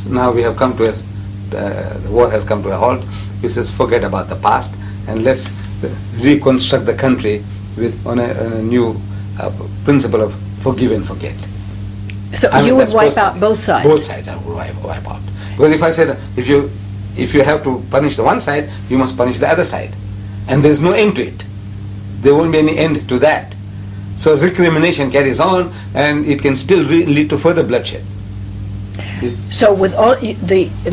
now we have come to the war has come to a halt. We says forget about the past and let's reconstruct the country on a new principle of forgive and forget. So you would wipe out both sides? Both sides I would wipe out. Because if I said, if you have to punish the one side, you must punish the other side. And there's no end to it. There won't be any end to that. So recrimination carries on, and it can still lead to further bloodshed. So with all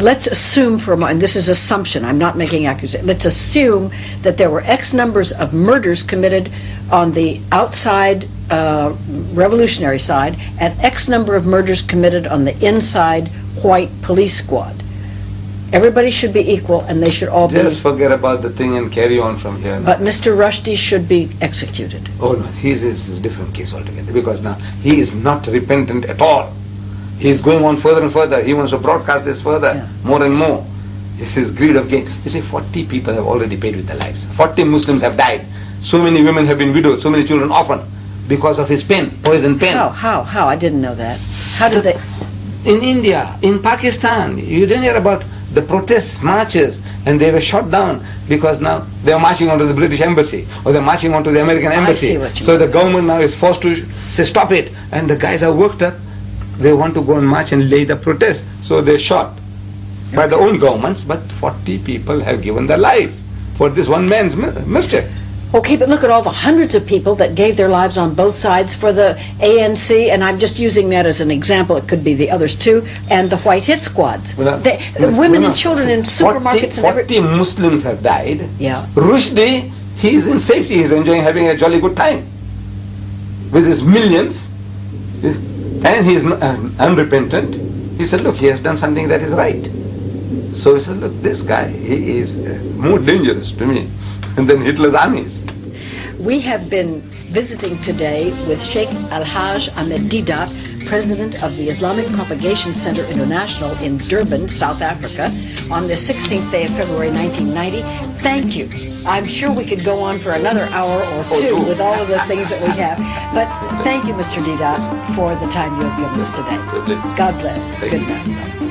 let's assume for a moment, this is assumption, I'm not making accusation, let's assume that there were X numbers of murders committed on the outside revolutionary side and X number of murders committed on the inside white police squad. Everybody should be equal and they should all Just forget about the thing and carry on from here now. But Mr. Rushdie should be executed. Oh no, his is a different case altogether, because now he is not repentant at all. He is going on further and further. He wants to broadcast this further, more and more. This is greed of gain. You see, 40 people have already paid with their lives. 40 Muslims have died. So many women have been widowed, so many children orphaned because of his pen, poison pen. How? I didn't know that. How did they? In India, in Pakistan, you didn't hear about the protests, marches, and they were shot down because now they are marching onto the British embassy or they're marching onto the American embassy. So the government now is forced to say stop it, and the guys are worked up. They want to go and march and lay the protest, so they're shot by the own governments, but 40 people have given their lives for this one man's mischief. Okay, but look at all the hundreds of people that gave their lives on both sides for the ANC, and I'm just using that as an example, it could be the others too, and the white hit squads. Women and children in supermarkets 40 Muslims have died. Yeah. Rushdie, he is in safety, he's enjoying having a jolly good time with his millions, and he's unrepentant. He said, look, he has done something that is right. So he said, look, this guy, he is more dangerous to me than Hitler's armies. We have been visiting today with Sheikh Ahmed Deedat, President of the Islamic Propagation Center International in Durban, South Africa, on the 16th day of February 1990. Thank you. I'm sure we could go on for another hour or two with all of the things that we have. But thank you, Mr. Deedat, for the time you have given us today. God bless. Good night.